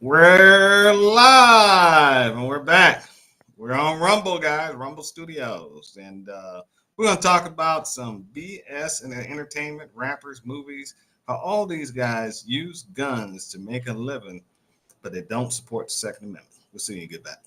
We're live and we're back. We're on Rumble, guys, Rumble Studios. And we're going to talk about some BS in the entertainment, rappers, movies, how all these guys use guns to make a living, but they don't support the Second Amendment. We'll see you get back.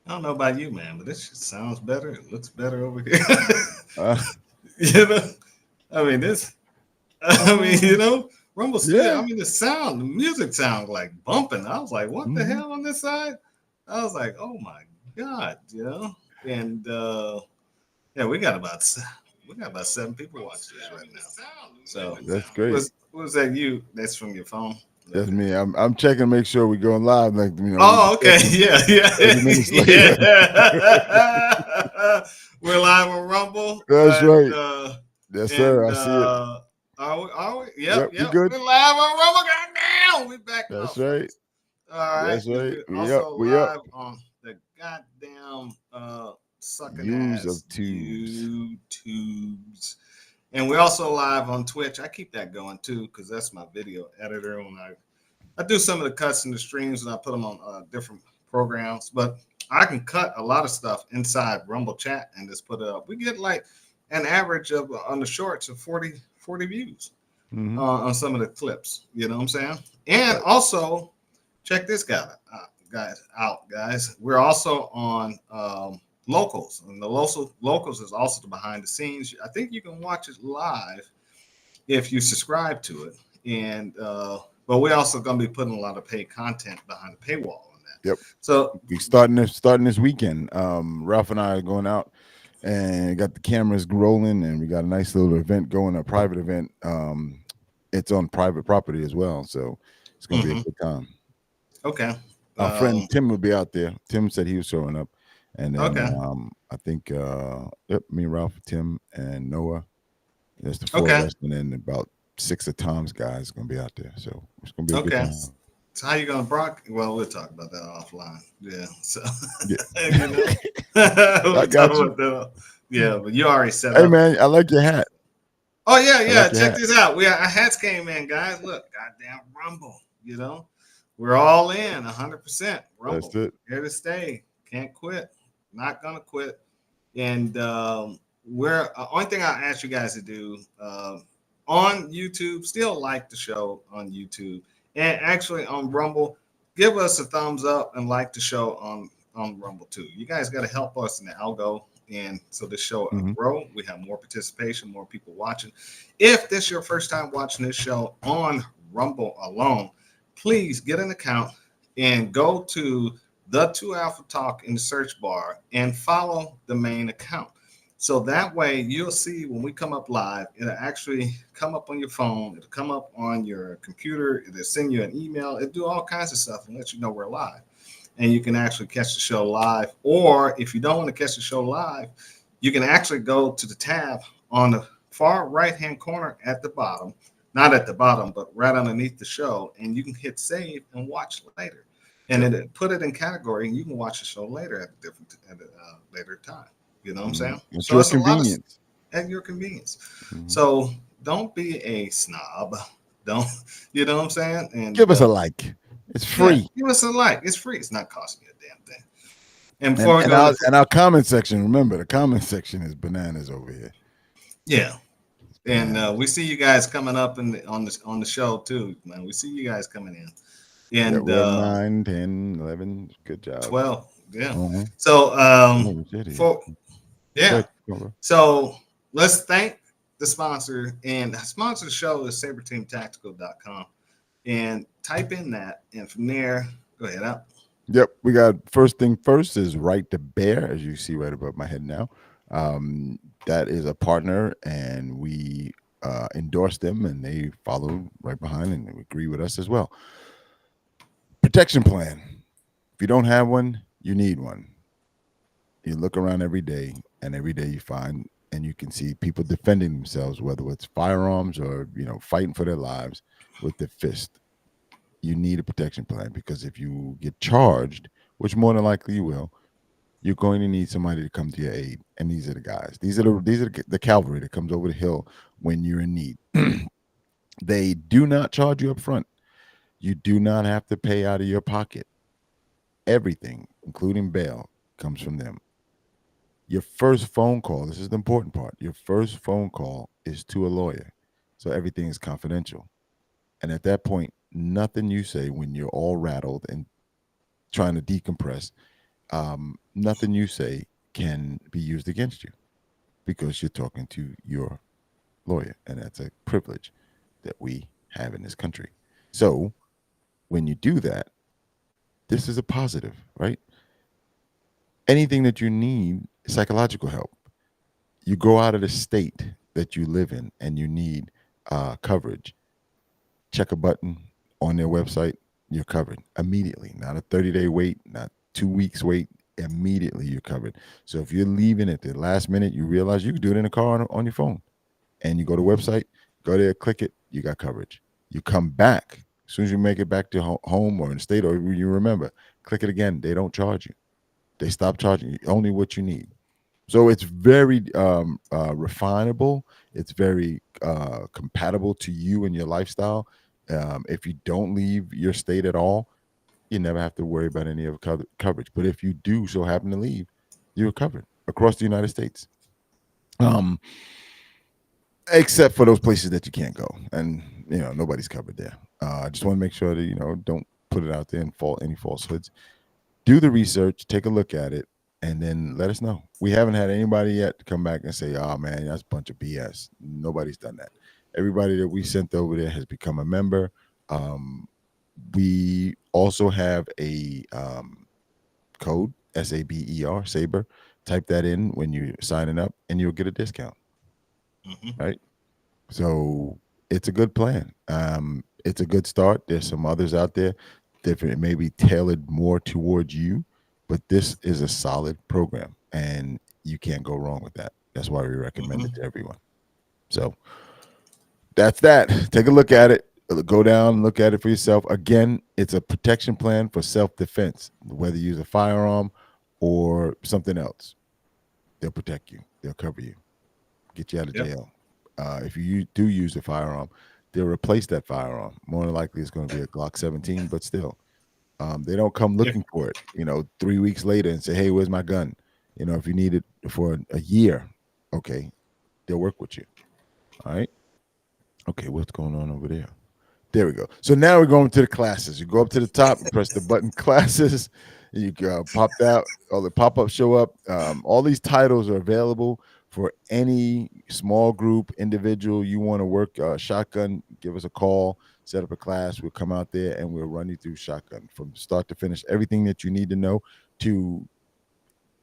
I don't know about you, man, but this shit sounds better. It looks better over here. Uh, you know, I mean, this, I mean, Rumble Studio. yeah. I mean, the music sound like bumping. I was like, what the Mhm. hell on this side? I was like, oh my God. And yeah, we got about 7 people watching this right now. So That's great. was that you? That's from your phone. That's me. I'm checking to make sure we're going live. Like we Oh, okay. discussing Yeah, 30 minutes yeah, later. yeah. We're live on Rumble, That's right. Yes, sir. and I see it. are we? Are we? Yep, Yep, we yep. good. We're live on Rumble. Goddamn, we back, That's right. motherfuckers. All right, That's and right. we're We up. also We up. live on the goddamn sucking Use ass of tubes. YouTubes, and we're also live on Twitch. I keep that going too because that's my video editor. When I do some of the cuts in the streams and I put them on different programs, but I can cut a lot of stuff inside Rumble chat and just put it up. We get like an average of on the shorts of 40 views Hmm. on some of the clips. You know what I'm saying? And also check this guys. We're also on locals, and the locals is also the behind the scenes. I think you can watch it live if you subscribe to it, and but we're also going to be putting a lot of paid content behind the paywall on that. Yep. So We starting this weekend. Ralph and I are going out and got the cameras rolling, and we got a nice little event going, a private event. It's on private property as well, so it's gonna be a mhm, good time. okay, Our friend Tim will be out there. Tim said he was showing up, and then okay, I think yep, me, Ralph, Tim, and Noah. There's the four of okay, us, and then about 6 of Tom's guys gonna be out there. So it's gonna be a good okay. time. So how you going to brock? Well, we'll talk about that offline. Yeah. So Yeah, I we'll talk got you. about that. Yeah, but you already set Hey up. man, I like your hat. Oh yeah, I yeah. like your Check hat. this out. Our hats came in, guys. Look, goddamn Rumble. We're all in 100% That's Rumble. it. Here to stay. Can't quit. Not gonna quit. And we're only thing I ask you guys to do on YouTube. Still like the show on YouTube, and actually on Rumble, give us a thumbs up and like the show on Rumble too. You guys got to help us in the algo, and so the show Hmm. grow. We have more participation, more people watching. If this is your first time watching this show on Rumble alone, please get an account and go to the 2 Alpha Talk in the search bar and follow the main account. So that way you'll see when we come up live, it'll actually come up on your phone, it'll come up on your computer, it'll send you an email, it'll do all kinds of stuff and let you know we're live. And you can actually catch the show live. Or if you don't want to catch the show live, you can actually go to the tab on the far right hand corner at the bottom, not at the bottom, but right underneath the show, and you can hit save and watch later. And Yep. then put it in category, and you can watch the show later at a later time. You know what I'm saying? At So your it's a lot of convenience. at your convenience. Mhm. So don't be a snob. Don't you know what I'm saying? And Give us a like. It's yeah, free. give us a like. It's free. It's not costing you a damn thing. And And before we and go, our and our comment section. Remember, the comment section is bananas over here. yeah, and Bananas. we see you guys coming up on the show too, man. We see you guys coming in, Yeah, and we have 9, 10, 11. Good job. 12. Yeah. Uh-huh. So Oh, shit here. for yeah. Good. Over. So let's thank the sponsor, and the sponsor of the show is saberteamtactical.com, and type in that, and from there, go ahead up. Yep, we got first thing first is Right to Bear, as you see right above my head now. That is a partner, and we endorse them, and they follow right behind and they agree with us as well. Protection plan. If you don't have one, you need one. You look around every day, and every day you find and you can see people defending themselves, whether it's firearms or fighting for their lives with the fist. You need a protection plan because if you get charged, which more than likely you will, you're going to need somebody to come to your aid. And these are the guys. These are the cavalry that comes over the hill when you're in need. They do not charge you up front. You do not have to pay out of your pocket. Everything, including bail, comes from them. Your first phone call, this is the important part. Your first phone call is to a lawyer. So everything is confidential. And at that point, nothing you say when you're all rattled and trying to decompress, nothing you say can be used against you because you're talking to your lawyer. And that's a privilege that we have in this country. So when you do that, this is a positive, right? Anything that you need psychological help. You go out of the state that you live in and you need coverage. Check a button on their website, you're covered immediately. Not a 30-day wait, not 2 weeks wait. Immediately you're covered. So if you're leaving at the last minute, you realize you can do it in the car on your phone. And you go to the website, go there, click it, you got coverage. You come back. As soon as you make it back to home or in the state, or you remember, click it again. They don't charge you. They stop charging you, only what you need. So it's very refinable. It's very compatible to you and your lifestyle. If you don't leave your state at all, you never have to worry about any of coverage. But if you do so happen to leave, you're covered across the United States, except for those places that you can't go, and nobody's covered there. I just want to make sure that don't put it out there and any falsehoods. Do the research, take a look at it, and then let us know. We haven't had anybody yet come back and say, "Oh man, that's a bunch of BS." Nobody's done that. Everybody that we sent over there has become a member. We also have a code SABER Saber. Type that in when you're signing up, and you'll get a discount. Right. So it's a good plan. It's a good start. There's some others out there that may be tailored more towards you, but this is a solid program, and you can't go wrong with that. That's why we recommend it to everyone. So that's that. Take a look at it. Go down and look at it for yourself. Again, it's a protection plan for self-defense, whether you use a firearm or something else. They'll protect you. They'll cover you, get you out of jail. If you do use a firearm, they'll replace that firearm. More than likely, it's going to be a Glock 17, but still, they don't come looking for it, 3 weeks later and say, "Hey, where's my gun?" If you need it for a year, okay, they'll work with you. All right. Okay, what's going on over there? There we go. So now we're going to the classes. You go up to the top, press the button classes, and you pop out. All the pop-ups show up. All these titles are available for any small group, individual you want to work shotgun. Give us a call, set up a class. We'll come out there and we'll run you through shotgun from start to finish. Everything that you need to know to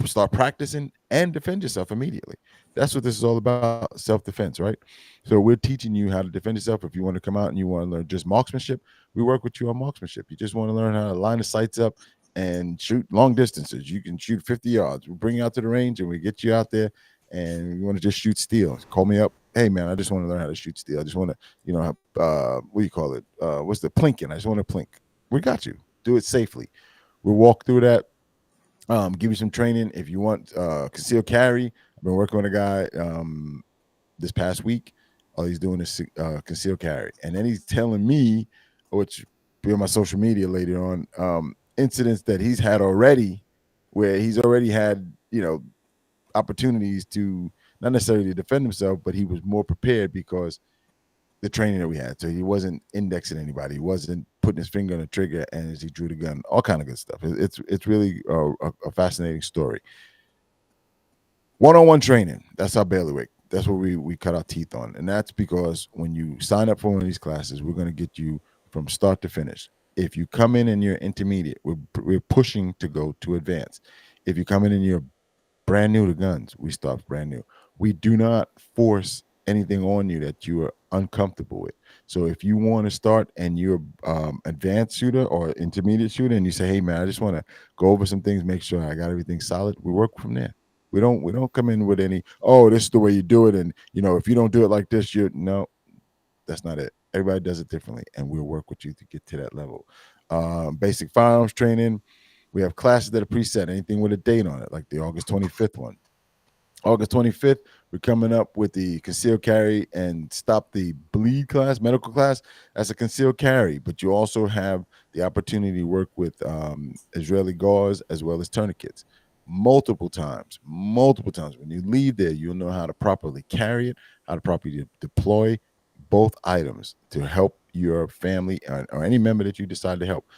start practicing and defend yourself immediately. That's what this is all about, self-defense, right? So we're teaching you how to defend yourself. If you want to come out and you want to learn just marksmanship, we work with you on marksmanship. You just want to learn how to line the sights up and shoot long distances. You can shoot 50 yards. We bring you out to the range and we get you out there, and you want to just shoot steel. Call me up. Hey man, I just want to learn how to shoot steel. I just want to, what do you call it? What's the plinking? I just want to plink. We got you. Do it safely. We'll walk through that. Give you some training. If you want concealed carry, I've been working with a guy this past week. All he's doing is concealed carry. And then he's telling me, which will be on my social media later on, incidents that he's had already where he's already had, opportunities to not necessarily to defend himself, but he was more prepared because the training that we had. So he wasn't indexing anybody. He wasn't putting his finger on the trigger and as he drew the gun, all kind of good stuff. It's really a fascinating story. One-on-one training. That's our bailiwick. That's what we cut our teeth on. And that's because when you sign up for one of these classes, we're going to get you from start to finish. If you come in and you're intermediate, we're pushing to go to advanced. If you come in and you're brand new to guns, we start brand new. We do not force anything on you that you are uncomfortable with. So if you want to start and you're advanced shooter or intermediate shooter, and you say, "Hey man, I just want to go over some things, make sure I got everything solid," we work from there. We don't come in with any, "Oh, this is the way you do it," and if you don't do it like this, you're no, that's not it. Everybody does it differently, and we'll work with you to get to that level. Basic firearms training. We have classes that are preset, anything with a date on it, like the August 25th one. August 25th, we're coming up with the concealed carry and stop the bleed class, medical class. That's a concealed carry, but you also have the opportunity to work with Israeli gauze as well as tourniquets multiple times. Multiple times. When you leave there, you'll know how to properly carry it, how to properly deploy both items to help your family or any member that you decide to help.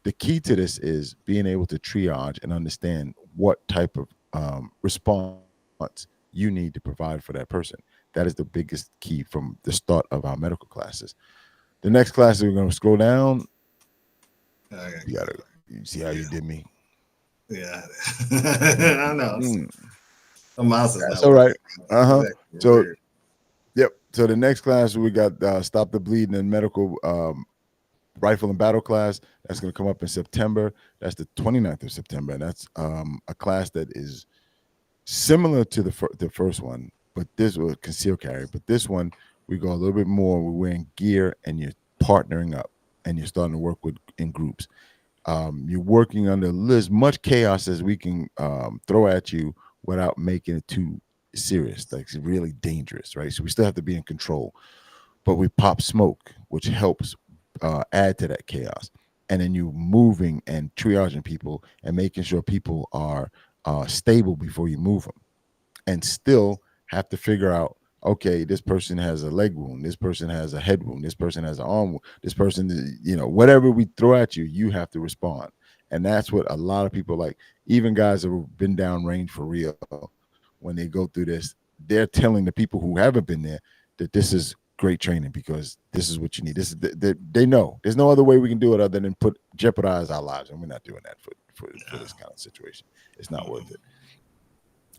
The key to this is being able to triage and understand what type of response you need to provide for that person. That is the biggest key from the start of our medical classes. The next class, we're going to scroll down. You see how you did me? Yeah. I know. The mouse is That's not all right. working. So, Weird. yep. So the next class, we got Stop the Bleeding and Medical Rifle and Battle class. That's going to come up in September. That's the 29th of September. And that's a class that is similar to the first one, but this was concealed carry. But this one, we go a little bit more. We're wearing gear, and you're partnering up, and you're starting to work in groups. You're working under as much chaos as we can throw at you without making it too serious. Like it's really dangerous, right? So we still have to be in control, but we pop smoke, which helps add to that chaos. And then you moving and triaging people and making sure people are stable before you move them, and still have to figure out, okay, this person has a leg wound, this person has a head wound, this person has an arm wound, this person, whatever we throw at you, you have to respond. And that's what a lot of people, like even guys that have been down range for real, when they go through this, they're telling the people who haven't been there that this is great training because this is what you need. This is they know there's no other way we can do it other than jeopardize our lives, and we're not doing that for this kind of situation. It's not worth it.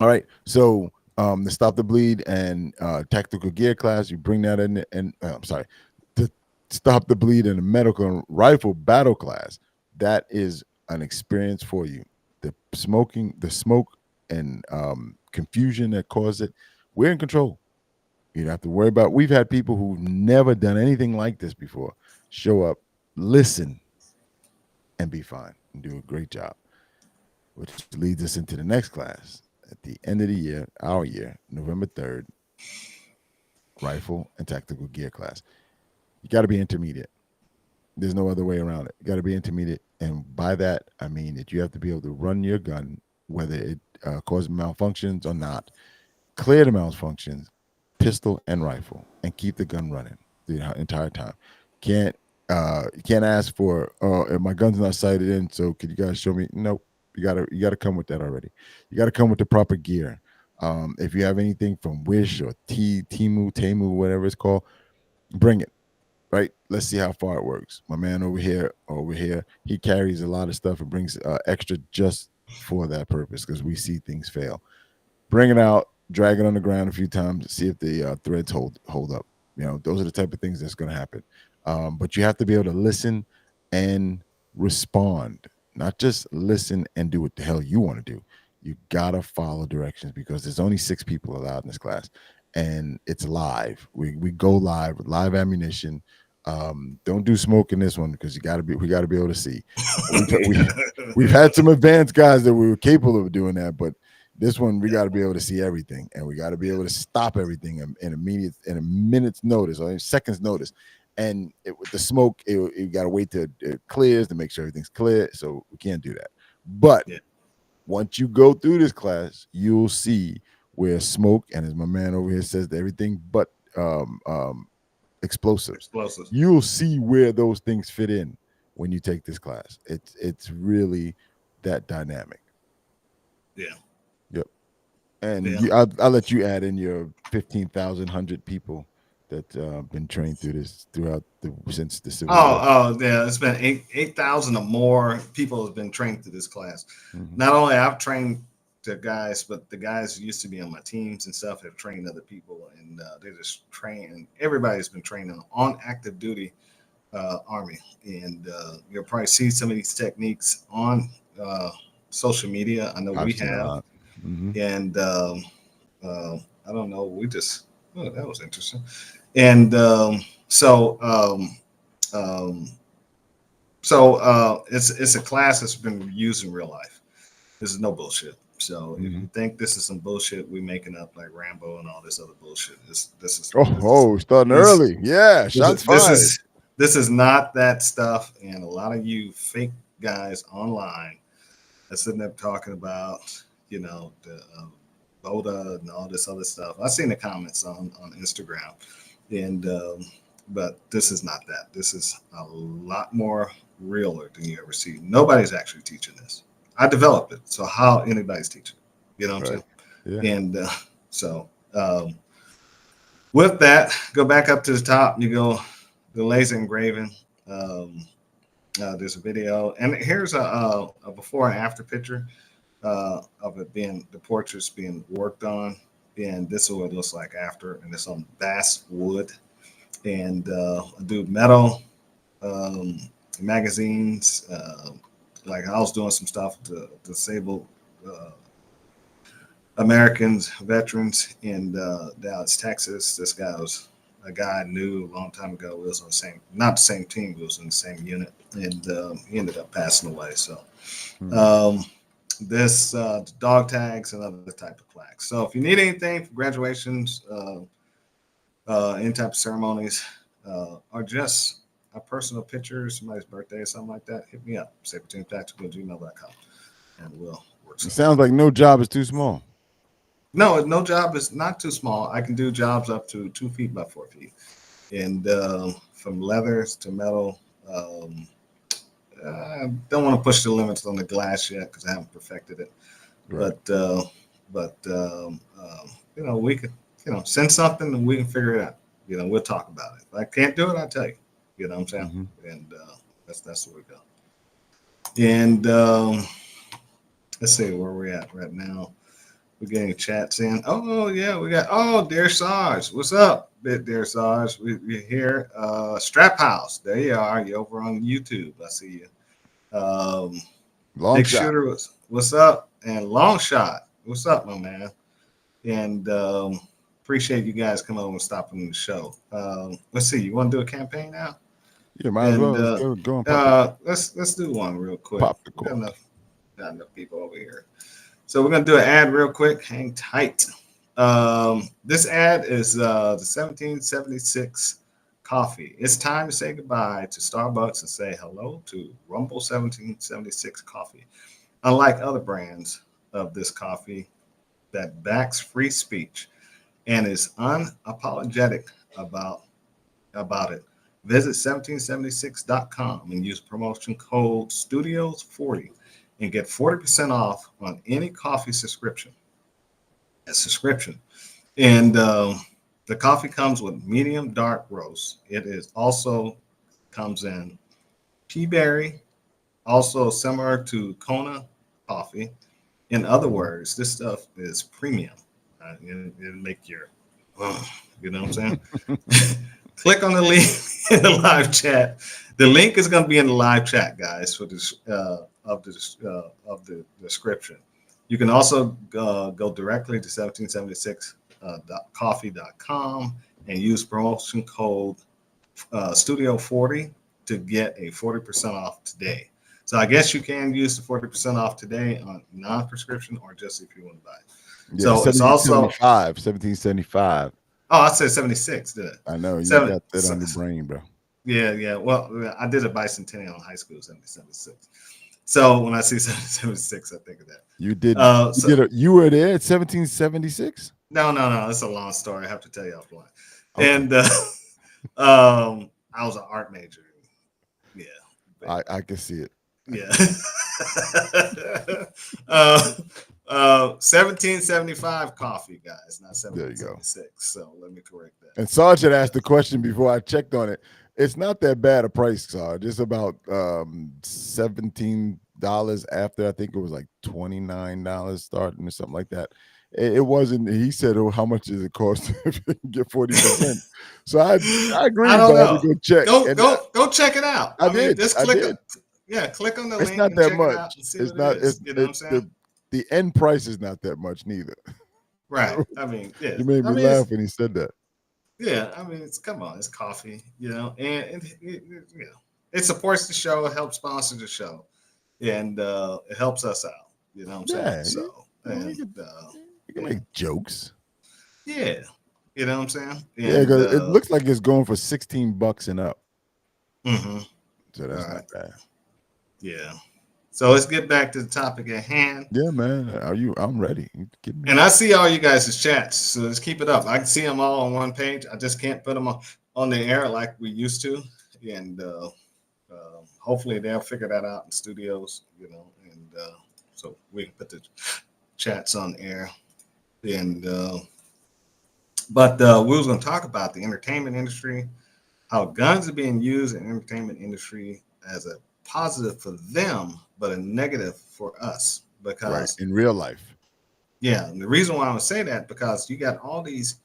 All right, so the Stop the Bleed and tactical gear class, you bring that in, and I'm sorry, the Stop the Bleed and the medical and rifle battle class. That is an experience for you. The smoke, and confusion that caused it, we're in control. You don't have to worry about. We've had people who've never done anything like this before show up, listen, and be fine and do a great job, which leads us into the next class at the end of the year, our year, November 3rd, rifle and tactical gear class. You got to be intermediate. There's no other way around it. You got to be intermediate. And by that, I mean that you have to be able to run your gun, whether it causes malfunctions or not, clear the malfunctions, pistol and rifle, and keep the gun running the entire time. You can't ask for, oh, my gun's not sighted in, so could you guys show me? Nope. You gotta come with that already. You gotta come with the proper gear. If you have anything from Wish or Temu, whatever it's called, bring it. Right? Let's see how far it works. My man over here, he carries a lot of stuff and brings extra just for that purpose because we see things fail. Bring it out, drag it on the ground a few times, see if the threads hold up. Those are the type of things that's going to happen. But you have to be able to listen and respond, not just listen and do what the hell you want to do. You got to follow directions because there's only 6 people allowed in this class, and it's live. We go live with live ammunition. Don't do smoke in this one because we got to be able to see. We've had some advanced guys that we were capable of doing that, but this one we got to be able to see everything, and we got to be able to stop everything in a minute's notice or in seconds notice. And with the smoke, you got to wait till it clears to make sure everything's clear. So we can't do that. But once you go through this class, you'll see where smoke, and as my man over here says, everything but explosives. You'll see where those things fit in when you take this class. It's really that dynamic. Yeah. Yep. And I'll let you add in your 15,000 people that been trained since the Civil War. Oh, yeah. It's been 8,000 or more people have been trained through this class. Mhm. Not only I've trained the guys, but the guys who used to be on my teams and stuff have trained other people, and they just train. Everybody's been trained on active duty Army, and you'll probably see some of these techniques on social media. I know I've we seen a have, lot. Hmm. and I don't know. That was interesting, and um, it's a class that's been used in real life. This is no bullshit. So if Hmm. you think this is some bullshit we making up like Rambo and all this other bullshit, Starting this early. Yeah, this shots is this fired. is this is not that stuff. And a lot of you fake guys online are sitting there talking about, the Boda and all this other stuff. I've seen the comments on Instagram, and but this is not that. This is a lot more realer than you ever see. Nobody's actually teaching this. I developed it, so how anybody's teaching it? You know what I'm Right. Yeah. saying? And so with that, go back up to the top. You go the laser engraving. Um, there's a video, and here's a before and after picture of it being the portraits being worked on, and this is what it looks like after, and it's on basswood, and I do metal um, magazines. Like I was doing some stuff to disabled uh, Americans, veterans in Dallas, Texas. This guy was a guy I knew a long time ago. We was on the same, not the same team, we was in the same unit, and he ended up passing away. So Mhm. um, this dog tags and other type of plaques. So if you need anything for graduations, any type of ceremonies, or just a personal picture, somebody's birthday or something like that, hit me up. saberteamtactical@gmail.com, and we'll work It something sounds out. like no job is too small. No, no job is not too small. I can do jobs up to 2 feet by 4 feet, and from leathers to metal. I don't want to push the limits on the glass yet because I haven't perfected it. Right. But we could, send something and we can figure it out. We'll talk about it. If I can't do it, I'll tell you. You know what I'm saying? Hmm. And that's where we go. And let's see where we're at right now. We're getting chats in. Oh yeah, we got. Oh, dear Sarge, what's up, dear Sarge? We're here. Strap House, there you are. You over on YouTube? I see you. Long Big shot. Shooter, what's up? And Long Shot, what's up, my man? And appreciate you guys coming over and stopping the show. Let's see. You want to do a campaign now? Yeah, might as And well. Let's go and pop the let's do one real quick. pop the cork. Got enough people over here. So we're gonna do an ad real quick. Hang tight. This ad is the 1776 coffee. It's time to say goodbye to Starbucks and say hello to Rumble 1776 coffee. Unlike other brands of this coffee that backs free speech and is unapologetic about it, visit 1776.com and use promotion code Studios40 and get 40% off on any coffee subscription. A subscription. And the coffee comes with medium dark roast. It is also comes in pea berry, also similar to Kona coffee. In other Mhm. words, this stuff is premium. It'll make your, you know what I'm saying? Click on the link in the live chat. The link is going to be in the live chat, guys, for this of the description. You can also go directly to 1776coffee.com and use promotion code Studio40 to get a 40% off today. So I guess you can use the 40% off today on non-prescription or just if you want to buy it. Yeah, So it's also 1775. I said 76, did it? I know you Seven, got that on your brain, bro. yeah. Well, I did a bicentennial in high school, 1776. So when I see 1776, I think of that. You did. So You were there at 1776. no. It's a long story. I have to tell you offline. Okay, And I was an art major. Yeah, I can see it. yeah. uh, $17.75 coffee, guys, not There you go. $17.76. So let me correct that. And Sarge had asked the question before I checked on it. It's not that bad a price, Sarge. It's about $17 after I think it was like $29 starting or something like that. It wasn't. He said, "Oh, how much does it cost if you can get 40%?" So I agree, I don't Bob, know. to go check. Go check it out. I did. Just I click did. click on the It's link not and that check it out much. and see It's what not. it is. You know what I'm saying? The end price is not that much neither. Right. I mean, yeah. You made me laugh when he said that. Yeah, I mean, come on, it's coffee, you know, and it supports the show, it helps sponsor the show, and it helps us out. You know what I'm saying? So, you can make jokes. Yeah, you know what I'm saying? And, yeah, because it looks like it's going for $16 and up. Mm-hmm. So that's not bad. Yeah. So let's get back to the topic at hand. Yeah, man. I'm ready. And I see all you guys' chats, so let's keep it up. I can see them all on one page. I just can't put them on the air like we used to. And hopefully they'll figure that out in studios, you know, and so we can put the chats on air. And but we was going to talk about the entertainment industry, how guns are being used in the entertainment industry as a positive for them, but a negative for us. Because in real life. Yeah, and the reason why I would say that because you got all these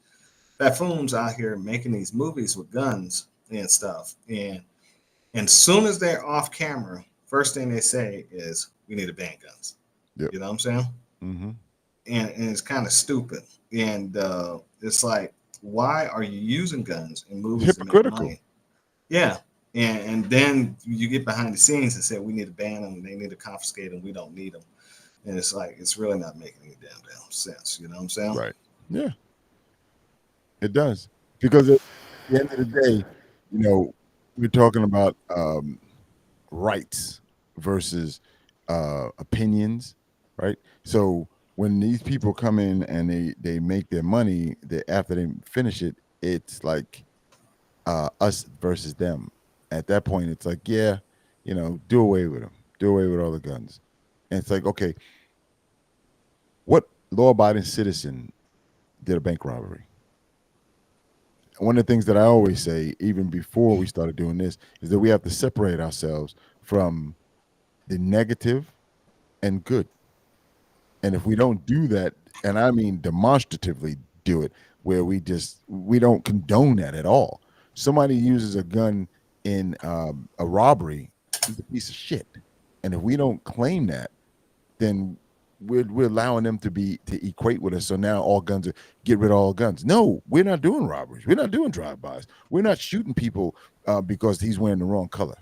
buffoons out here making these movies with guns and stuff, and soon as they're off camera, first thing they say is we need to ban guns. Yep. You know what I'm saying? Mm-hmm. And it's kind of stupid, and it's like, why are you using guns in movies? Hypocritical. Yeah, and then you get behind the scenes and say we need to ban them, and they need to confiscate them. We don't need them. And it's like, it's really not making any damn sense. You know what I'm saying? Right. Yeah. It does. Because at the end of the day, you know, we're talking about rights versus opinions, right? So when these people come in and they make their money, after they finish it, it's like us versus them. At that point, it's like, yeah, you know, do away with them. Do away with all the guns. And it's like, okay, what law-abiding citizen did a bank robbery? One of the things that I always say, even before we started doing this, is that we have to separate ourselves from the negative and good. And if we don't do that, and I mean demonstratively do it, where we don't condone that at all. Somebody uses a gun in a robbery, he's a piece of shit. And if we don't claim that, then we're allowing them to equate with us. So now all guns are get rid of all guns. No, we're not doing robberies. We're not doing drive-bys. We're not shooting people because he's wearing the wrong color.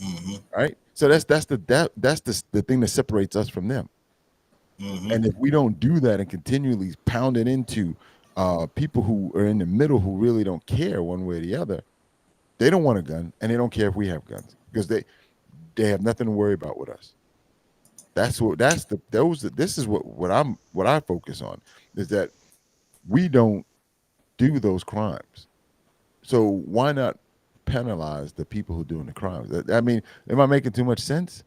Mm-hmm. Right. So that's the thing that separates us from them. Mm-hmm. And if we don't do that and continually pound it into people who are in the middle who really don't care one way or the other, they don't want a gun and they don't care if we have guns because they have nothing to worry about with us. This is what I focus on is that we don't do those crimes. So why not penalize the people who are doing the crimes? I mean, am I making too much sense?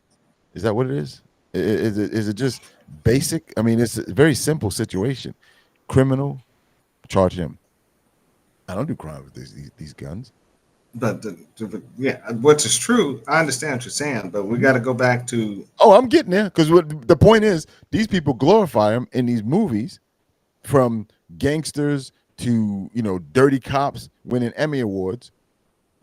Is that what it is? Is it just basic? I mean, it's a very simple situation. Criminal, charge him. I don't do crime with these guns. But yeah, which is true. I understand what you're saying, but we got to go back to. Oh, I'm getting there because the point is, these people glorify them in these movies, from gangsters to dirty cops winning Emmy awards,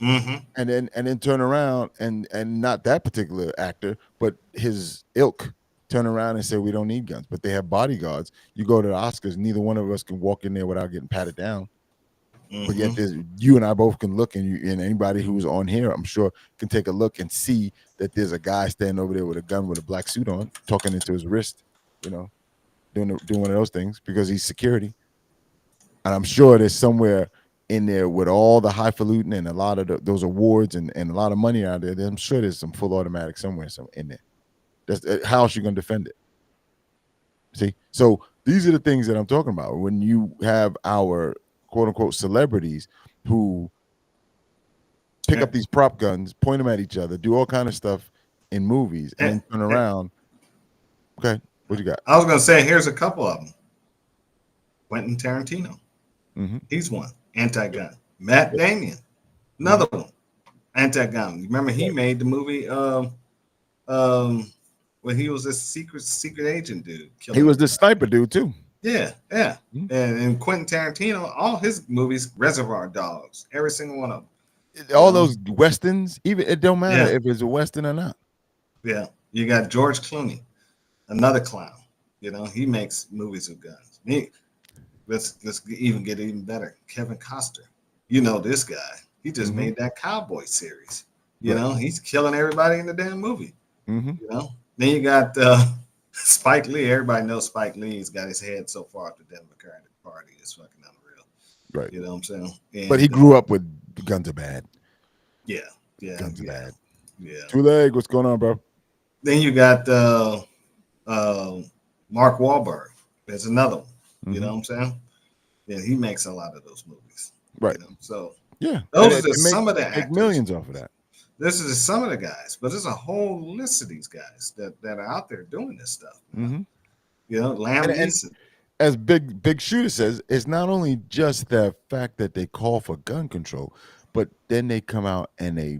mm-hmm. and then turn around and not that particular actor, but his ilk turn around and say we don't need guns, but they have bodyguards. You go to the Oscars, neither one of us can walk in there without getting patted down. Mm-hmm. But yet you and I both can look, and anybody who's on here, I'm sure, can take a look and see that there's a guy standing over there with a gun with a black suit on, talking into his wrist, doing one of those things because he's security. And I'm sure there's somewhere in there with all the highfalutin and a lot of those awards and a lot of money out there. I'm sure there's some full automatic somewhere in there. That's how else you gonna defend it. See, so these are the things that I'm talking about. When you have our quote unquote celebrities who pick up these prop guns, point them at each other, do all kind of stuff in movies, and then turn around. Okay, What you got? I was gonna say here's a couple of them. Quentin Tarantino, Mm-hmm. he's one anti-gun. Matt Damon, another one anti-gun. Remember he made the movie when he was a secret agent dude. He was the sniper dude too. Yeah. Mhm. And Quentin Tarantino, all his movies, Reservoir Dogs, every single one of them. All those westerns, even it don't matter Yeah. if it's a western or not. Yeah. You got George Clooney, another clown. He makes movies with guns. Let's even get even better. Kevin Costner. This guy. He just made that Cowboy series. He's killing everybody in the damn movie. Mm-hmm. Then you got Spike Lee. Everybody knows Spike Lee's got his head so far up the Democratic Party. It's fucking unreal. Right. You know what I'm saying? And, But he grew up with guns are bad. Yeah. Guns are bad. Yeah. Two Leg, what's going on, bro? Then you got Mark Wahlberg. There's another one. You know what I'm saying? Yeah, he makes a lot of those movies. Right. So yeah, those are just some of the actors. Make millions off of that. This is some of the guys, but there's a whole list of these guys that are out there doing this stuff. Mm-hmm. Liam Neeson. As Big Shooter says, it's not only just the fact that they call for gun control, but then they come out and they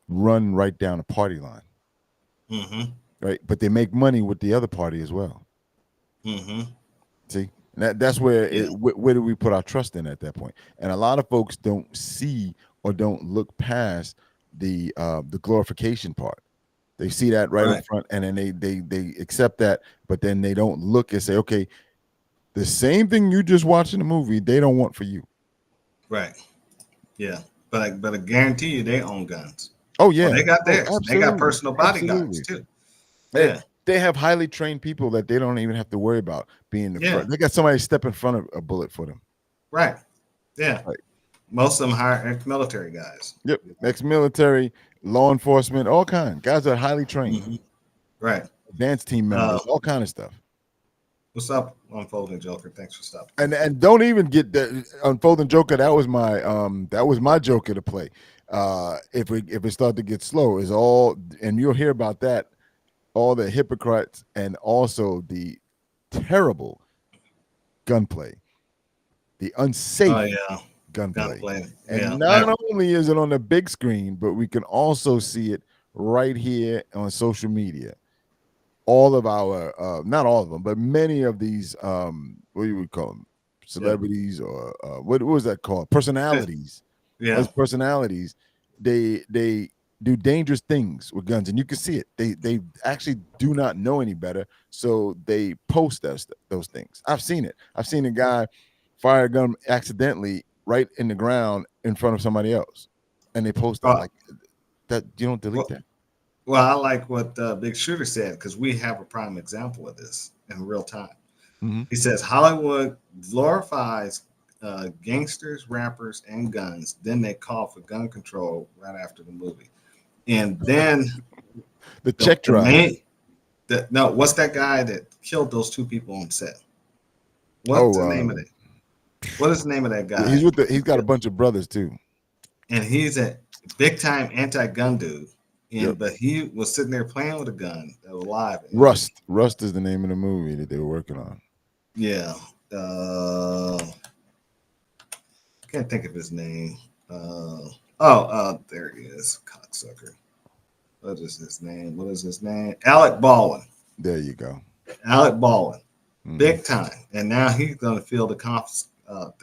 run right down a party line. Mm-hmm. Right, but they make money with the other party as well. Mm-hmm. See, that's where where do we put our trust in at that point? And a lot of folks don't see or don't look past the glorification part. They see that right in front, and then they accept that, but then they don't look and say, okay, the same thing you just watched in the movie, they don't want for you. Right. Yeah, but I guarantee you, they own guns. Oh yeah, they got theirs. They got personal bodyguards too. Yeah. They have highly trained people that they don't even have to worry about being the front. They got somebody step in front of a bullet for them. Right. Yeah. Right. Most of them hire ex-military guys. Yep. Ex-military, law enforcement, all kinds. Guys are highly trained. Mm-hmm. Right. Dance team members, all kind of stuff. What's up, Unfolding Joker? Thanks for stopping. And don't even get the Unfolding Joker. That was my Joker to play. If it started to get slow, is all, and you'll hear about that. All the hypocrites and also the terrible gunplay, the unsafe gunplay. And not only is it on the big screen, but we can also see it right here on social media. All of our, not all of them, but many of these, what do we call them? Celebrities or what was that called? Personalities. Yeah. As personalities, they do dangerous things with guns, and you can see it. They actually do not know any better, so they post those things. I've seen it. I've seen a guy fire a gun accidentally right in the ground in front of somebody else, and they post that like that. You don't delete that. Well, I like what Big Shooter said, because we have a prime example of this in real time. Mm-hmm. He says Hollywood glorifies gangsters, rappers, and guns. Then they call for gun control right after the movie. And then the check drive. What's that guy that killed those two people on set? What's the name of it? What is the name of that guy? He's got a bunch of brothers too. And he's a big time anti-gun dude. But he was sitting there playing with a gun that was live. Rust is the name of the movie that they were working on. Yeah. Can't think of his name. There he is. Cocksucker. What is his name? Alec Baldwin. There you go. Alec Baldwin. Mm-hmm. Big time. And now he's going to feel the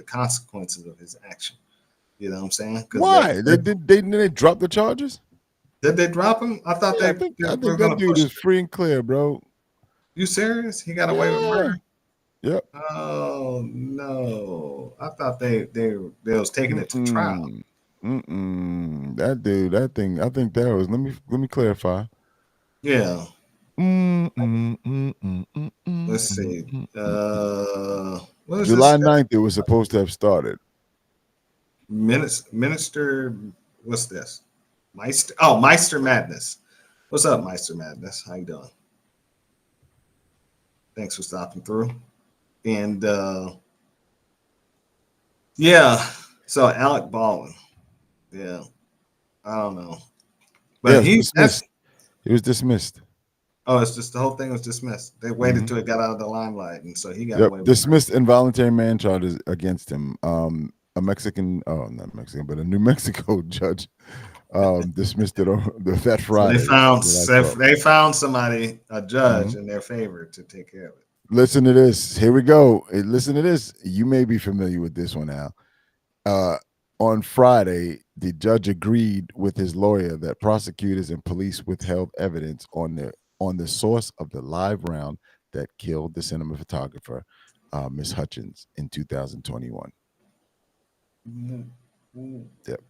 consequences of his action. You know what I'm saying? Why? Did they drop the charges? Did they drop him? I thought I think that dude is free and clear, bro. You serious? He got away with murder? Yep. Oh no! I thought they was taking it to trial. That dude, that thing. I think that was. Let me clarify. Yeah. Let's see. July 9th, it was supposed to have started. Minister, what's this? Meister Madness. What's up, Meister Madness? How you doing? Thanks for stopping through. And so Alec Baldwin. Yeah. I don't know. But he was dismissed. Oh, it's just the whole thing was dismissed. They waited Mhm. till it got out of the limelight, and so he got Yep, away with it. dismissed involuntary man charges against him. A Mexican, not Mexican, but a New Mexico judge dismissed it on that So Friday. they found somebody, a judge, Mhm. in their favor to take care of it. Listen to this. Here we go. Listen to this. You may be familiar with this one, Al. On Friday, the judge agreed with his lawyer that prosecutors and police withheld evidence on the source of the live round that killed the cinema photographer, Miss Hutchins, in 2021. Yep.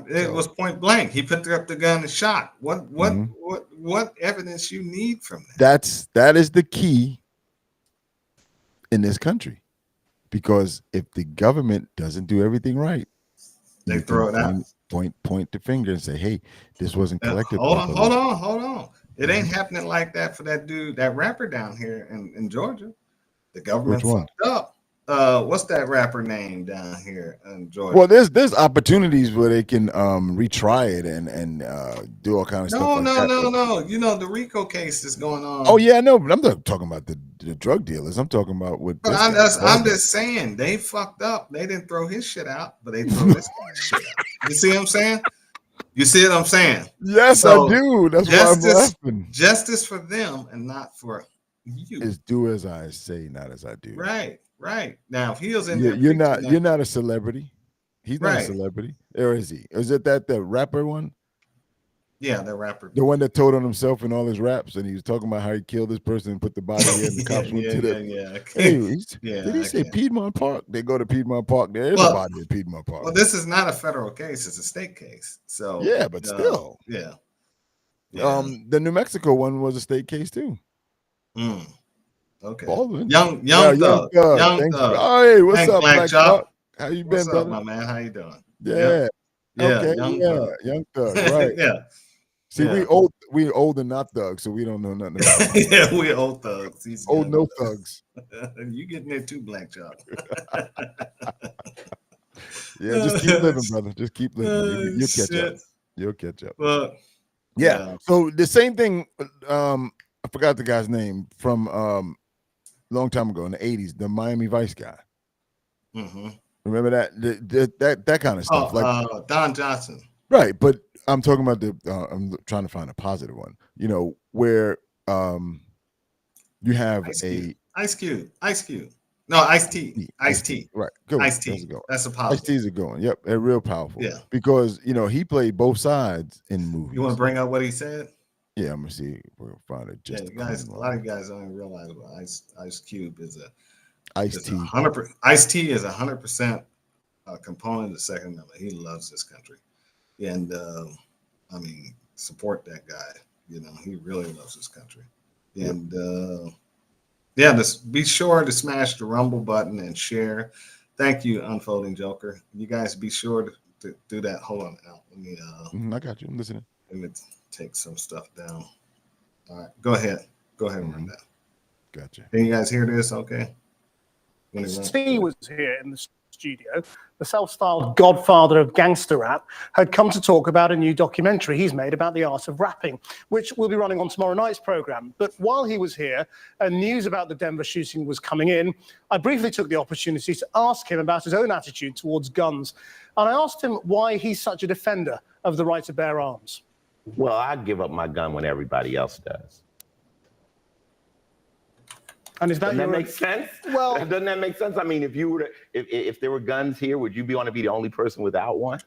It was point blank. He picked up the gun and shot. Mhm. What evidence you need from that? That is the key in this country, because if the government doesn't do everything right, They you throw can it out. point the finger and say, "Hey, this wasn't collected Hold properly." on. It ain't happening like that for that dude, that rapper down here in Georgia. The government Which one? fucked up. What's that rapper name down here in Georgia? Well, there's opportunities where they can retry it and do all kind of stuff like that. No. You know the RICO case is going on. Oh yeah, I know, but I'm not talking about the drug dealers. I'm talking about what. But I'm just saying they fucked up. They didn't throw his shit out, but they throw this guy's shit out. You see what I'm saying? You see what I'm saying? Yes, So, I do. That's why I'm laughing. Justice for them and not for you. Is do as I say, not as I do. Right. Now, if he was in there, you're not a celebrity. He's not a celebrity. Or is he? Is it the rapper one? Yeah, the rapper. The one that told on himself in all his raps, and he was talking about how he killed this person and put the body in. The cops went to the. Did he say Piedmont Park? They go to Piedmont Park. There is a body at Piedmont Park. Well, this is not a federal case; it's a state case. So yeah, but still, yeah. The New Mexico one was a state case too. Okay. Baldwin. Young Thug. Hey, what's up, Black Chuck? How you been, brother? My man? How you doing? Yeah. Okay. Young Thug. Right. Yeah. See, we old and not thugs, so we don't know nothing about it. Yeah, we old thugs. He's old no thugs. You getting there too, Black Chuck. Yeah, just keep living, brother. Just keep living. You'll catch up. You'll catch up. Well, yeah. So the same thing. I forgot the guy's name from long time ago in the 80s, the Miami Vice guy. Mm-hmm. Remember that kind of stuff, like Don Johnson. Right, but I'm talking about I'm trying to find a positive one. You know, where you have Ice Cube. No, Ice-T. Ice-T. Right. Good. Ice-T. That's a positive. Ice-T's are going. Yep, they're real powerful. Yeah. Because he played both sides in movies. You want to bring up what he said? Yeah, I'm gonna see if we'll find it. Just a lot of you guys don't even realize what Ice Cube is Ice-T. 100%. Ice-T is 100% a component of the Second Amendment. He loves this country, and support that guy. He really loves this country, and just be sure to smash the Rumble button and share. Thank you, Unfolding Joker. You guys be sure to do that. Hold on, Al. Let me. I got you. I'm listening. Let me take some stuff down. All right, go ahead and run that. Gotcha. Can you guys hear this? Okay. Steve was here in the studio. The self-styled godfather of gangster rap had come to talk about a new documentary he's made about the art of rapping, which will be running on tomorrow night's program. But while he was here and news about the Denver shooting was coming in, I briefly took the opportunity to ask him about his own attitude towards guns. And I asked him why he's such a defender of the right to bear arms. Well, I give up my gun when everybody else does. And is that make sense? Well, doesn't that make sense? I mean, if there were guns here, would you want to be the only person without one?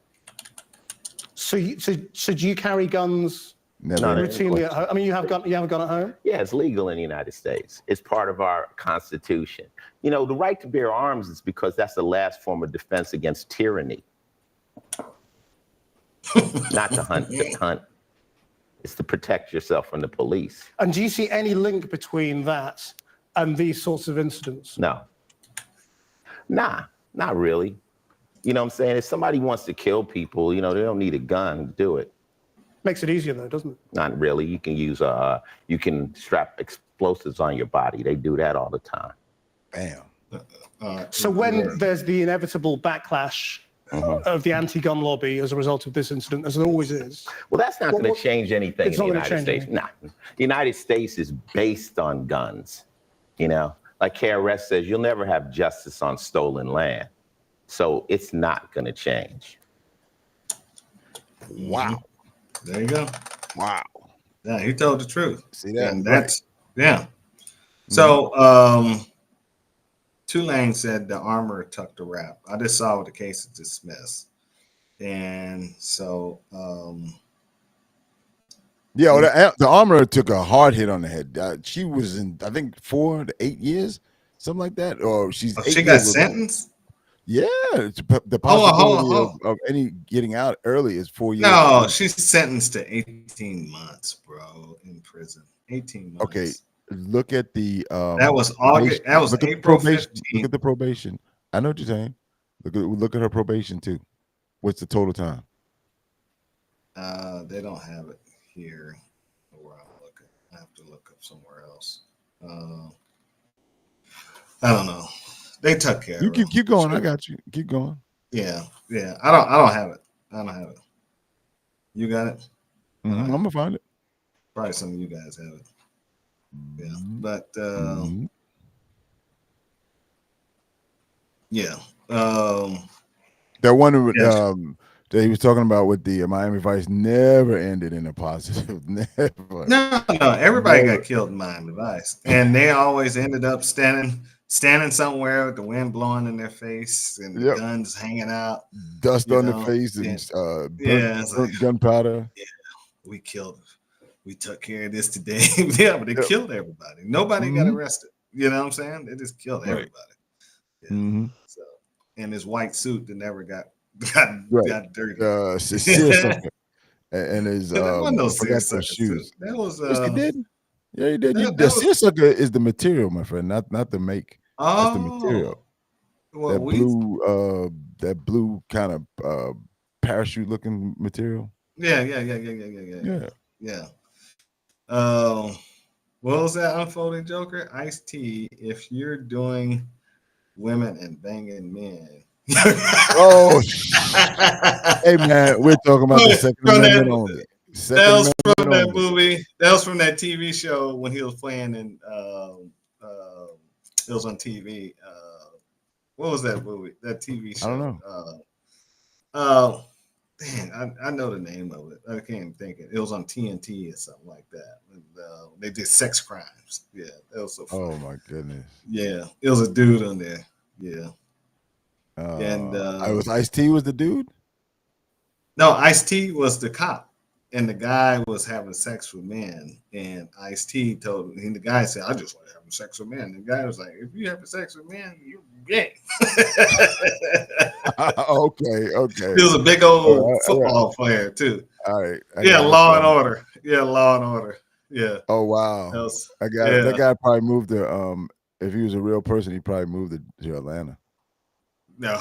So do you carry guns routinely at home? I mean, you have a gun at home? Yeah, it's legal in the United States. It's part of our Constitution. The right to bear arms is because that's the last form of defense against tyranny. Not to hunt. It's to protect yourself from the police. And do you see any link between that and these sorts of incidents? No. Nah, not really. You know what I'm saying? If somebody wants to kill people, they don't need a gun to do it. Makes it easier though, doesn't it? Not really. You can you can strap explosives on your body. They do that all the time. Bam. So when there's the inevitable backlash of the anti-gun lobby as a result of this incident, as there always is. Well, that's not going to change anything in It's the not gonna United change States. anything. Nah, the United States is based on guns. You know, like KRS says, you'll never have justice on stolen land. So it's not going to change. Wow. There you go. Wow. Yeah, he told the truth. See that? And Right. that's yeah. So Tulane said the armor took the rap. I just saw what the case is dismissed. And so Yeah, well, the armor took a hard hit on the head. She was in, I think, 4 to 8 years, something like that. Or she's 8 she got years old. sentenced? Yeah, the Hold possibility on. of any getting out early is 4 years. No, she's sentenced to 18 months, bro, in prison. 18 months. Okay, look at the That was August. That was look at the April probation. 15th. Look at the probation. I know what you're saying. Look at her probation too. What's the total time? They don't have it here where I'm looking. I have to look up somewhere else. I don't know. They took care You of it. keep going. I got you. Keep going. Yeah. I don't have it. You got it? I'm gonna find it. Probably some of you guys have it. Yeah. But Mhm. yeah. That one Yes. that he was talking about with the Miami Vice never ended in a positive. Never. No, everybody got killed in Miami Vice. And they always ended up standing somewhere with the wind blowing in their face and the Yep. guns hanging out. Dust You on know, the face and it's like, burnt gunpowder. we killed, we took care of this today. Yeah, but they Yep. killed everybody. Nobody got Mhm. arrested. You know what I'm saying? They just killed Right. everybody. Yeah. Mhm. So, and his white suit that never got Right. dirty. Seersucker. And his That wasn't no I forgot seersucker those shoes. suit. That was Yes, he did. Yeah, he did. that The was- seersucker is the material, my friend, not the make. That's the material. Well, That blue kind of parachute looking material. yeah. Yeah. What was that unfolding Joker? Ice-T, if you're doing women and banging men. Oh, hey man, we're talking about the Second From that- Amendment only. Second That was from Amendment that only. movie. That was from that TV show when he was playing in it was on TV. What was that movie? That TV show? I don't know. Dang, I know the name of it. I can't think it. It was on TNT or something like that. And, they did sex crimes. Yeah, that was so funny. Oh my goodness. Yeah, it was a dude on there. Yeah. And, I was Ice-T was the dude. No, Ice-T was the cop, and the guy was having sex with men. And Ice-T told him, and the guy said, "I just want to have sex with men." And the guy was like, "If you have sex with men, you're gay." Okay. He was a big old All right. football player too. All right. I Yeah, got it. Law and Order. Yeah, Law and Order. Yeah, Oh wow. that was, I got yeah. it. That guy probably moved to if he was a real person, he probably moved to Atlanta. no,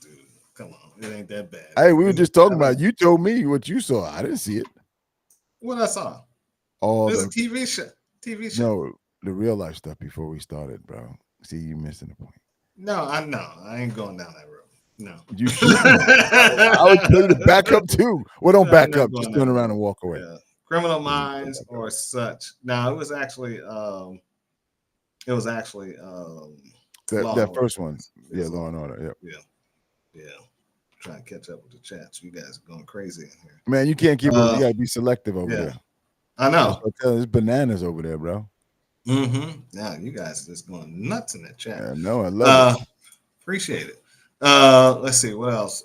dude, come on, it ain't that bad. Hey, we were just talking about. You told me what you saw. I didn't see it. What I saw. All It was a the TV show. TV show. no, the real life stuff before we started, bro. See, you missing the point. No, I ain't going down that road. No. You should. I would tell you to back up too. Well, don't No, back I'm not up. Just going turn that around and walk away. Yeah. Criminal Minds or such. No, it was actually That Law that and first Order. one. Yeah, Law and Order. Yep. Yeah. Trying to catch up with the chats. You guys are going crazy in here. Man, you can't keep it. You gotta be selective over yeah. there. I know. There's bananas over there, bro. Mm-hmm. Now you guys are just going nuts in that chat. I know. I love it. Appreciate it. Let's see what else.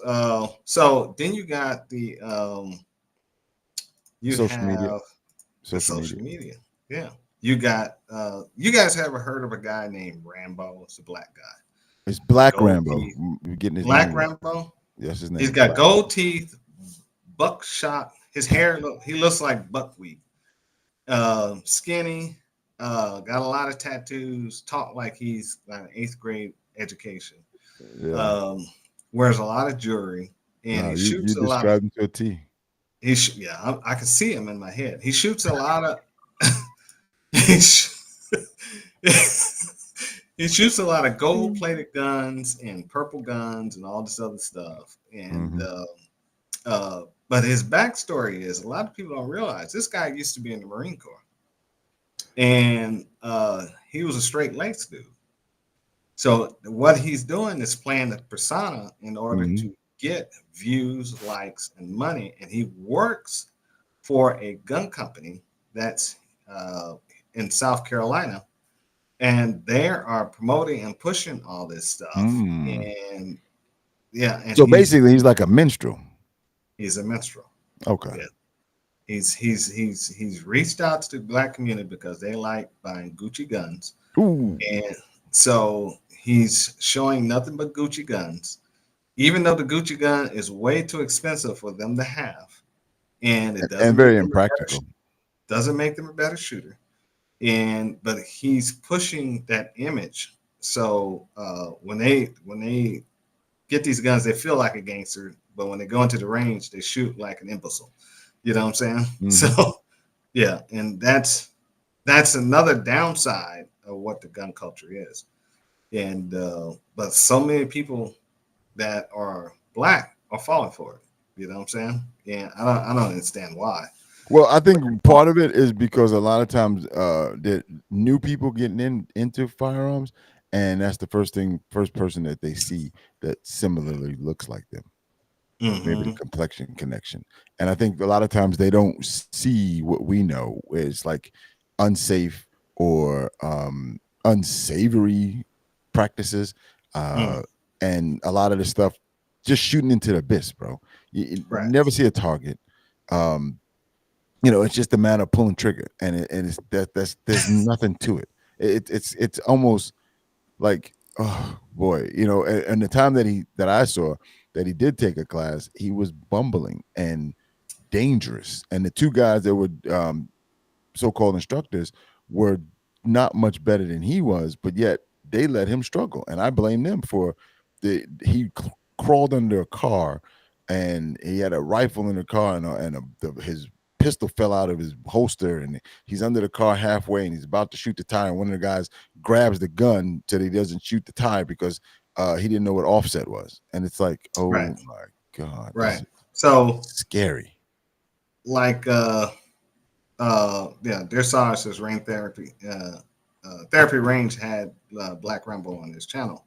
So then you got the Social media. the social media. Yeah. You got you guys ever heard of a guy named Rambo? It's a black guy. It's Black Gold Rambo. teeth. We're getting his Black name right. Rambo. Yes, his name. He's is got Black. gold teeth, buckshot. His hair he looks like buckwheat. Skinny, got a lot of tattoos, talk like he's got an 8th grade education. Yeah. Wears a lot of jewelry, and No, he you shoots a lot of described him to a T. I can see him in my head. He shoots a lot of he He shoots a lot of gold-plated guns and purple guns and all this other stuff. And but his backstory is, a lot of people don't realize, this guy used to be in the Marine Corps, and he was a straight-laced dude. So what he's doing is playing the persona in order to get views, likes, and money. And he works for a gun company that's in South Carolina, and they are promoting and pushing all this stuff. And yeah, and so basically, he's like a minstrel. He's a minstrel. Okay. Yeah. He's reached out to the Black community because they like buying Gucci guns. Ooh. And so he's showing nothing but Gucci guns, even though the Gucci gun is way too expensive for them to have, and it doesn't very impractical. Doesn't make them a better shooter. But he's pushing that image. So when they get these guns, they feel like a gangster, but when they go into the range, they shoot like an imbecile. You know what I'm saying? So yeah, and that's another downside of what the gun culture is. And but so many people that are Black are falling for it. You know what I'm saying? And I don't understand why. Well, I think part of it is because a lot of times the new people getting into firearms, and that's the first person that they see that similarly looks like them. Maybe the complexion connection. And I think a lot of times they don't see what we know is like unsafe or unsavory practices, and a lot of the stuff just shooting into the abyss, bro. You never see a target. It's just a matter of pulling trigger, and there's nothing to it. It's almost like, oh boy, and the time that I saw that he did take a class, he was bumbling and dangerous, and the two guys that were so-called instructors were not much better than he was, but yet they let him struggle, and I blame them for he crawled under a car, and he had a rifle in the car, and his pistol fell out of his holster, and he's under the car halfway, and he's about to shoot the tire, and one of the guys grabs the gun so that he doesn't shoot the tire because he didn't know what offset was. And it's like, oh my God, right? So scary. Like their SARS says Rain Therapy Therapy Range had Black Rambo on his channel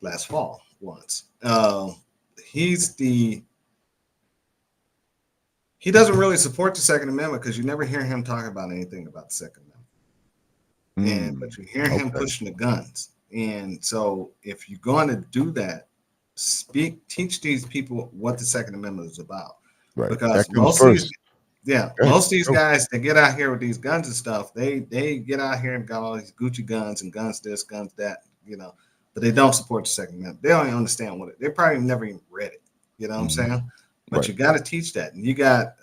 last fall once. He doesn't really support the Second Amendment because you never hear him talk about anything about the Second Amendment. But you hear him pushing the guns. And so if you're going to do that, teach these people what the Second Amendment is about. Right. Because most of these guys that get out here with these guns and stuff, they get out here and got all these Gucci guns and guns this, guns that, but they don't support the Second Amendment. They don't even understand what it. They probably never even read it. You know what I'm saying? But you got to teach that. And you got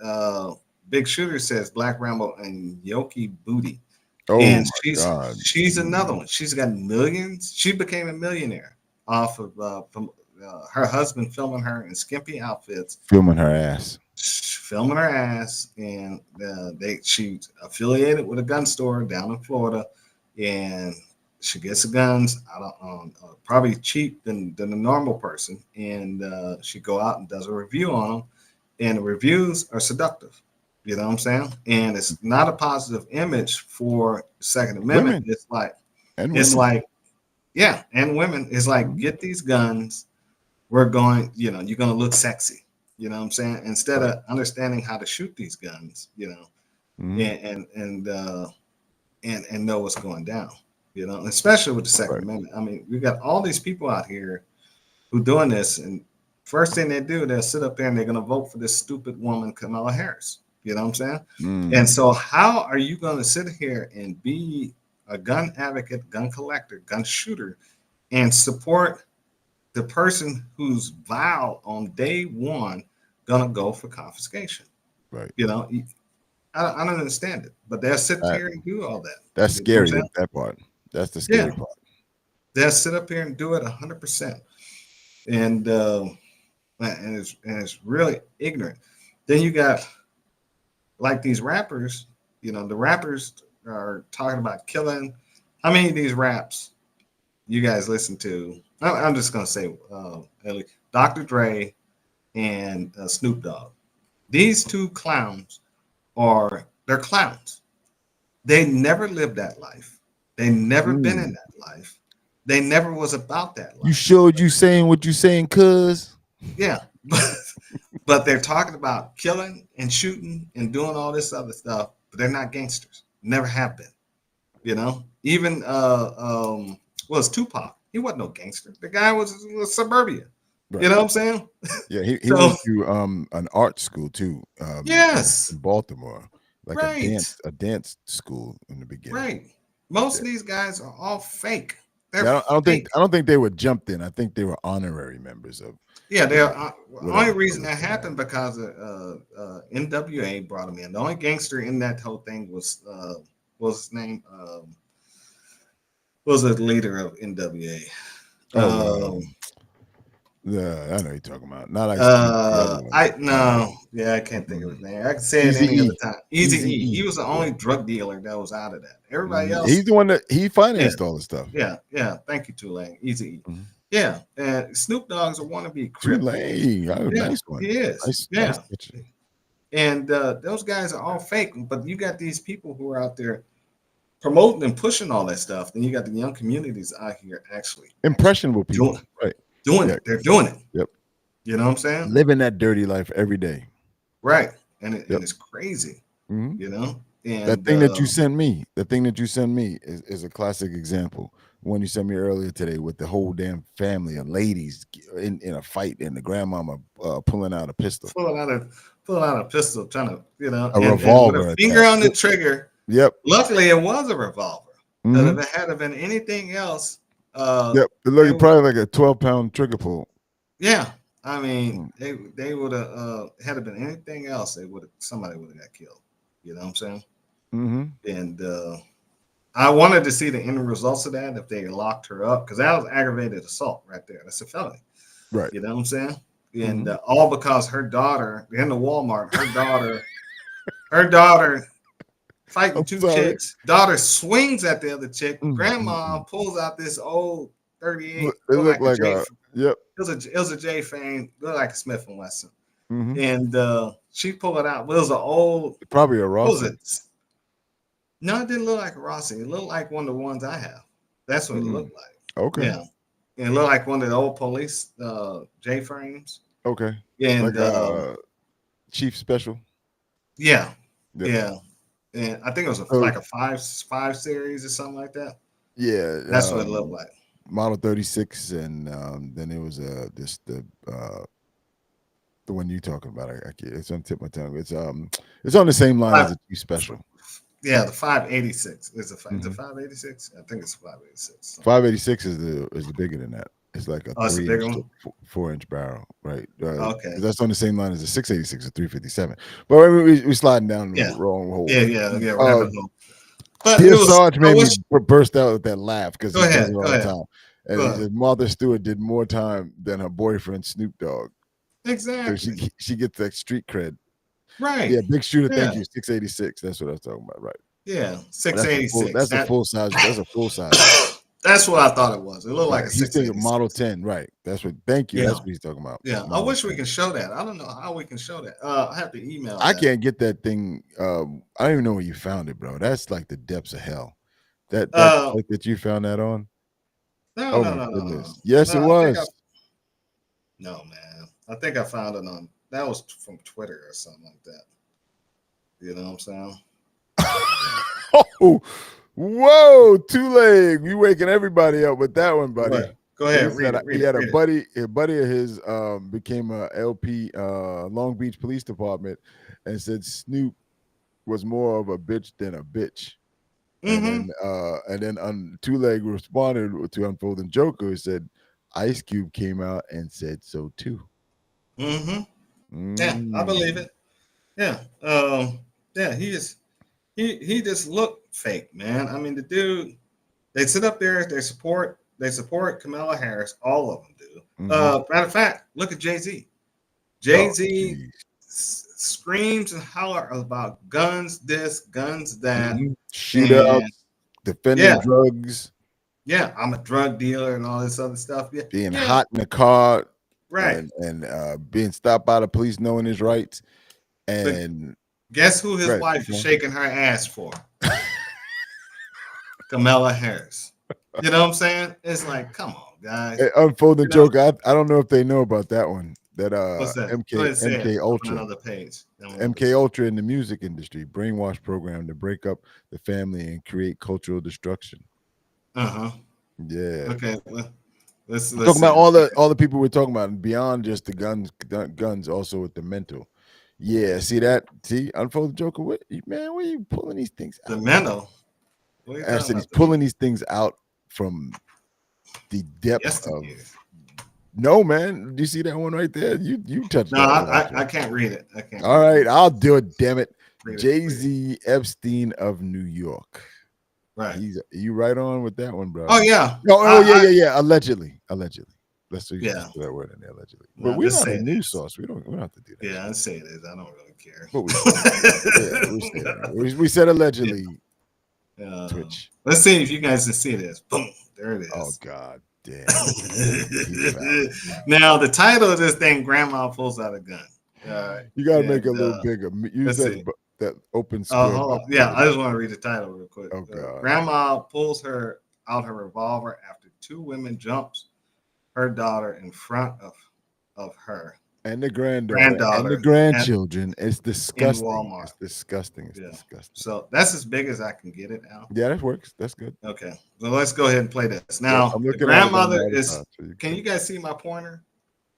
Big Shooter says Black Rambo and Yoki Booty. Oh, and God. She's another one. She's got millions. She became a millionaire off of from her husband filming her in skimpy outfits, filming her ass, and she's affiliated with a gun store down in Florida, and she gets the guns probably cheap than the normal person, and she go out and does a review on them, and the reviews are seductive. You know what I'm saying? And it's not a positive image for the Second Amendment. Women. And women. It's like, get these guns. We're going, you're going to look sexy. You know what I'm saying? Instead of understanding how to shoot these guns, and know what's going down, and especially with the Second Amendment. I mean, we got all these people out here who doing this, and first thing they do, they'll sit up there and they're going to vote for this stupid woman, Kamala Harris. You know what I'm saying? And so how are you going to sit here and be a gun advocate, gun collector, gun shooter, and support the person who's vowed on day one going to go for confiscation? Right. I don't understand it, but they'll sit here and do all that. That's scary, that part. That's the scary part. They'll sit up here and do it 100%. And it's really ignorant. Then you got like these rappers, the rappers are talking about killing. How many of these raps you guys listen to, I'm just gonna say, Dr. Dre and Snoop Dogg. These two clowns they're clowns. They never lived that life. They never been in that life. They never was about that life. You showed you saying what you saying, cuz. Yeah, but they're talking about killing and shooting and doing all this other stuff, but they're not gangsters. Never have been. You know, even was Tupac. He wasn't no gangster. The guy was suburbia. Right. You know what I'm saying? Yeah, he So- went to an art school too. Yes. in Baltimore, like Right. a dance school in the beginning. Right. Most of these guys are all fake. They're Yeah, fake. I don't think they were jumped in. I think they were honorary members of. Yeah, they're the only Whatever. reason that happened because NWA brought him in. The only gangster in that whole thing was his name? Was the leader of NWA? Oh, yeah, I know you're talking about. Not like I can't think of his name. I can say it any Eazy-E. other time. Easy E. Eazy-E. He was the only drug dealer that was out of that. Everybody else, He's the one that he financed all the stuff. yeah. Thank you, Tulane. Easy E. Mhm. Yeah, and Snoop Dogg's a wannabe crip. Tulane, Yeah, nice one. he is. Nice, Yeah. nice picture. And those guys are all fake, but you got these people who are out there promoting and pushing all that stuff. Then you got the young communities out here actually Impressionable people, Doing- right? doing Yeah. it. They're doing it. Yep. You know what I'm saying? Living that dirty life every day. Right. And Yep. it's crazy, Mhm. you know? And That thing that you sent me, is a classic example. One you sent me earlier today with the whole damn family of ladies in a fight and the grandmama pulling out a pistol. pulling out a pistol, trying to, you know, A and revolver with a finger attack. on the trigger. Yep. Luckily, it was a revolver. Mhm. But if it had been anything else, Yep. It looked probably like a 12-pound trigger pull. yeah, I mean, Mm. they would have had it been anything else, somebody would have got killed. You know what I'm saying? Mm-hmm. And I wanted to see the end results of that if they locked her up, because that was aggravated assault right there. That's a felony. Right. You know what I'm saying? And all because her daughter in the Walmart, her daughter fighting I'm two sorry. chicks. Daughter swings at the other chick. Mm, Grandma pulls out this old 38. It looked like J- a yep. it was a J frame, looked like a Smith and Wesson. Mhm. And she pulled it out. It was an old. Probably a What was Ross. it? No, it didn't look like a Rossi. It looked like one of the ones I have. That's what it looked like. Okay. Yeah. And it looked like one of the old police J frames. Okay. And Like Chief Special. yeah. Yeah. Yeah. And I think it was like a five series or something like that. Yeah. That's what it looked like. Model 36, and then it was the one you talking about. I can't, it's on the tip of my tongue. It's on the same line as a Chief Special. Yeah, the 586 is a Mhm. 586. I think it's 586. 586 is the bigger than that. It's like a It's a bigger one? 4-inch barrel, right? Okay. 'Cause that's on the same line as the 686 or 357. But we're sliding down the Yeah. wrong hole. Yeah. Rabbit hole. But Pierre it was- Sarge I made me wish- burst out with that laugh because Go he ahead, does it go all the ahead. time. And Go he ahead. said Martha Stewart did more time than her boyfriend Snoop Dogg. So Exactly. she gets that street cred. Right. Yeah, Big Shooter. Thank Yeah. you. 686. That's what I was talking about. Right. Yeah. That's 686. That's a full size. That's a full size. That's what I thought it was. It looked like a He's thinking 686. Model 10. Right. That's what. Thank you. Yeah. That's what he's talking about. Yeah. I Model wish we 10. can show that. I don't know how we can show that. I have to email. I that. can't get that thing. I don't even know where you found it, bro. That's like the depths of hell. That like that you found that on. No, No. Yes, No, it I think was. No, man. I think I found it on. That was from Twitter or something like that. You know what I'm saying? Oh, whoa, two-leg. You waking everybody up with that one, buddy. Go ahead. He Read said it. Read he had it. a buddy of his became a LP Long Beach Police Department and said Snoop was more of a bitch than a bitch. Mm-hmm. And then Two-Leg responded to Unfolding Joker and said Ice Cube came out and said so too. Mm-hmm. Yeah, I believe it. Yeah. Yeah, he just looked fake, man. I mean, the dude, they sit up there, they support Kamala Harris, all of them do. Matter of fact, look at Jay-Z. Jay-Z screams and holler about guns this, guns that. Shootouts, defending Yeah. drugs. Yeah, I'm a drug dealer and all this other stuff. Yeah, Being yeah, hot in the car right. and being stopped by the police, knowing his rights. But And guess who his right, wife keep is going. shaking her ass for? Kamala Harris. You know what I'm saying? It's like, come on, guys. Hey, unfold the You know, joke. I don't know if they know about that one. That what's that? Go ahead MK and say it. MK On Ultra. another page. MK Ultra in the music industry, brainwash program to break up the family and create cultural destruction. Uh-huh. Yeah. Okay. Let's Talking see. about all the people we're talking about beyond just the guns, also with the mental. Yeah, see that? See, unfold the joke. What, man? Where you pulling these things The out? mental. What are you I talking said he's about? pulling these things out from the depth of. Yesteryear. No, man. Do you see that one right there? You touched No, that one. I can't read it. I can't. All right, I'll do it. Damn it, Read it, Jay-Z Epstein of New York. Right. You right on with that one, bro. Oh yeah. Yeah. Allegedly. Let's use Yeah. that word in there, allegedly. No, But we're just not say a it news is. source. We don't have to do that. Yeah, I say it is. I don't really care. But we said allegedly. Twitch. Let's see if you guys can see this. Boom. There it is. Oh God damn. Now the title of this thing, Grandma Pulls Out a Gun. You gotta make it a little bigger. Use that open square. hold on. Yeah, I just want to read the title real quick. Oh God. Grandma pulls out her revolver after two women jumps her daughter in front of her. And the granddaughter and the grandchildren. It's disgusting. Walmart. It's disgusting. It's disgusting. So that's as big as I can get it now. Yeah, that works. That's good. Okay. So let's go ahead and play this. Now, I'm the looking grandmother at it is. so Can you guys see my pointer?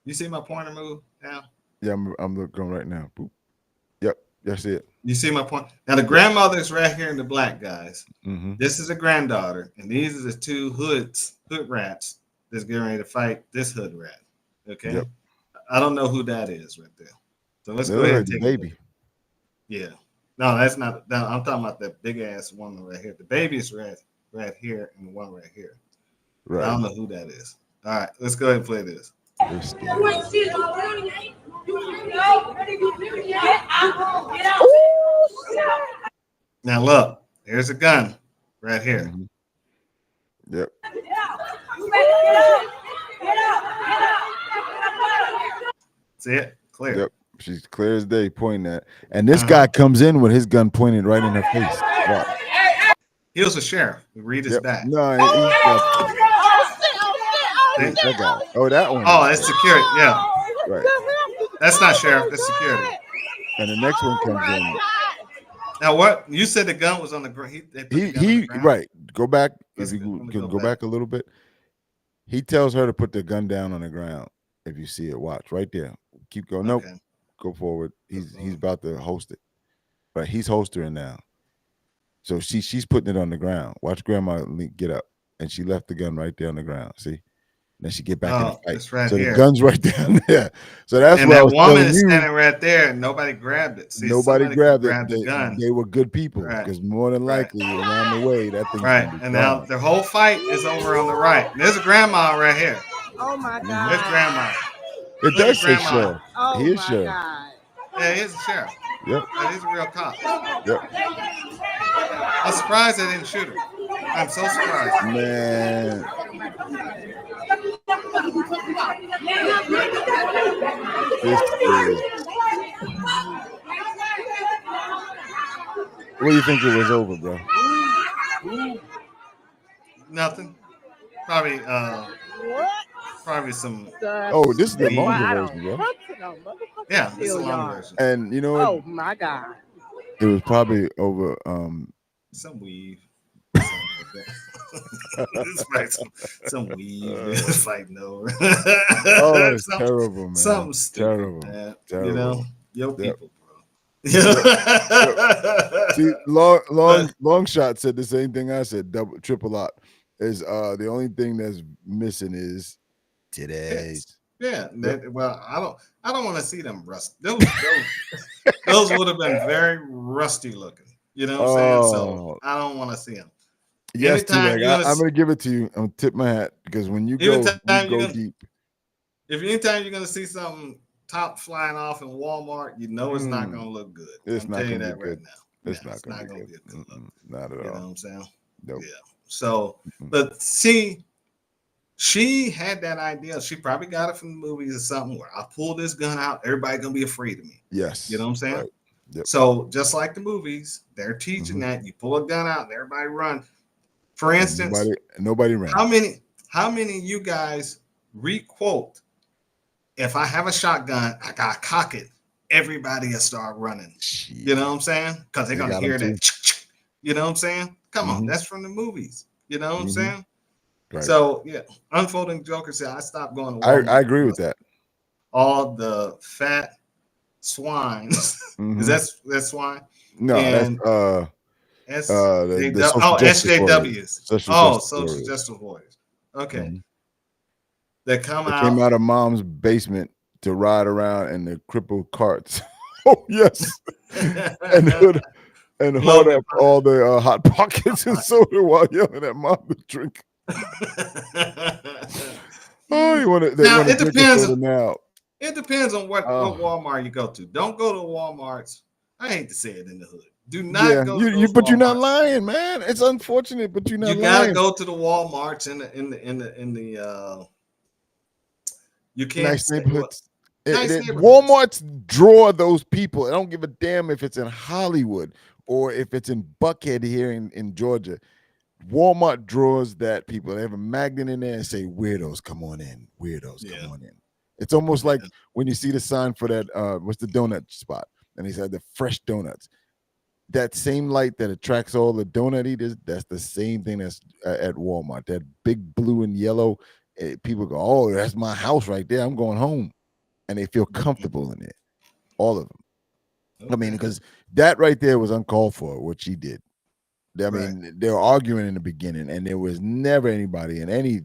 You see my pointer move now? Yeah, I'm looking right now. Boop. Yep, that's it. You see my point? Now, the grandmother is right here in the black, guys. Mm-hmm. This is a granddaughter, and these are the two hood rats that's getting ready to fight this hood rat. Okay. Yep. I don't know who that is right there. So let's go ahead and take baby. Yeah. No, that's not. No, I'm talking about that big ass woman right here. The baby's right here, and the one right here. Right. I don't know who that is. All right, let's go ahead and play this. Now look, here's a gun right here. Mm-hmm. Yep. See it? Clear. Yep. She's clear as day pointing at. And this guy comes in with his gun pointed right in her face. Wow. He was a sheriff. We read his back. No, that guy. Oh, that one. Oh, that's security. Yeah. Right. That's not sheriff. That's security. And the next one comes in. Now, what you said the gun was on the ground. He right. Go back. Let's If you go can go back a little bit. He tells her to put the gun down on the ground. If you see it, watch right there. Keep going. Nope. Okay. Go forward. He's about to host it. But he's hostering now. So she's putting it on the ground. Watch grandma get up. And she left the gun right there on the ground. See? Then she get back in the fight. It's right so here. the gun's right down there. So that's and what I that was woman telling is you. standing right there, and nobody grabbed it. See, Nobody grabbed it. the gun. They were good people because more than likely around the way that thing. Right, and now the whole fight is over on the right. And there's a grandma right here. Oh my God. There's grandma. It Look does at say grandma. sheriff. Oh He is my sheriff. God. Yeah, he's a sheriff. Yep. Yeah, he's a real cop. Yep. I'm surprised they didn't shoot him. I'm so surprised. Man. This is. What do you think it was over, bro? Nothing. Probably some. Oh, this is the Wow. longer version, bro. Yeah, this is a long version. And you know what? Oh my God. It was probably over. Some weave. It's like some weave. It's like no. Oh, it's terrible, man. Something stupid, Terrible. man. Terrible. You know, your Yep. people, bro. See, long shot said the same thing I said. Triple lot is the only thing that's missing is today's. Yeah. Well, I don't want to see them rust. Those would have been very rusty looking. You know what I'm saying? So I don't want to see them. Yes, Anytime T-Reg, I'm gonna give it to you. I'm gonna tip my hat because when you go deep. If anytime you're gonna see something top flying off in Walmart, you know it's not gonna look good. It's I'm not telling you gonna that be good. right now. It's not gonna be good. Not at all. You know what I'm saying? Nope. Yeah. So, but see, she had that idea. She probably got it from the movies or something where I pull this gun out, everybody gonna be afraid of me. Yes. You know what I'm saying? Right. Yep. So just like the movies, they're teaching that you pull a gun out and everybody run. For instance, nobody ran. How many of you guys requote? If I have a shotgun, I gotta cock it. Everybody will start running. Shit. You know what I'm saying? Because they're gonna hear that. You know what I'm saying? Come on, that's from the movies. You know what I'm saying? Right. So yeah, Unfolding Joker said I stopped going to Walmart. I agree with that. All the fat swine. Is that swine? No, and that's SJWs. Social Justice Warriors. Okay. They came out of mom's basement to ride around in the crippled carts. Oh yes, and hold up all the hot pockets and soda while yelling at mom to drink. Oh, you want to? Now it depends. Now it depends on what Walmart you go to. Don't go to Walmart's. I hate to say it in the hood. Do not go. But you're not lying, man. It's unfortunate, but you're not lying. You gotta go to the Walmarts in the. You can't. Nice neighborhoods. Walmart's draw those people. I don't give a damn if it's in Hollywood or if it's in Buckhead here in Georgia. Walmart draws that people. They have a magnet in there and say, "Weirdos, come on in. Weirdos, come on in." It's almost like when you see the sign for that. What's the donut spot? And he said the fresh donuts. That same light that attracts all the donut eaters. That's the same thing that's at Walmart. That big blue and yellow. People go, "Oh, that's my house right there. I'm going home," and they feel comfortable in it. All of them. Okay. I mean, because that right there was uncalled for. What she did. I mean, they were arguing in the beginning, and there was never anybody in any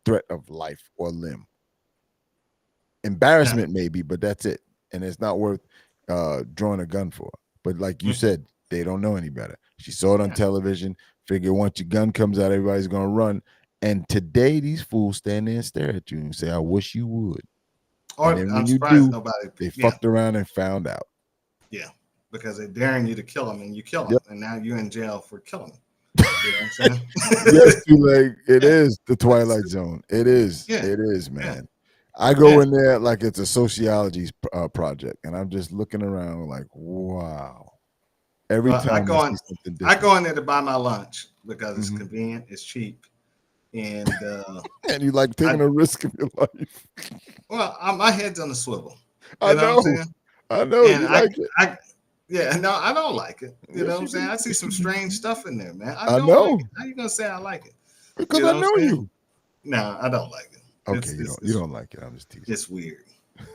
threat of life or limb. Embarrassment, maybe, but that's it, and it's not worth drawing a gun for. But like you said, they don't know any better. She saw it on television. Figure once your gun comes out, everybody's gonna run. And today, these fools stand there and stare at you and say, "I wish you would." Or I'm surprised nobody. They fucked around and found out. Yeah, because they're daring you to kill them, and you kill them, and now you're in jail for killing them. You know what I'm saying? Yes, like it is the Twilight Zone. It is. Yeah. It is, man. Yeah. I go in there like it's a sociology project, and I'm just looking around like, wow. Every time I go in there to buy my lunch because it's convenient, it's cheap. And and you like taking a risk in your life. Well, my head's on the swivel. I know. And I don't like it. You know what I'm saying? I see some strange stuff in there, man. I know. Like it. How you gonna say I like it? Because I know you. No, I don't like it. Okay, you don't like it. I'm just teasing. It's weird.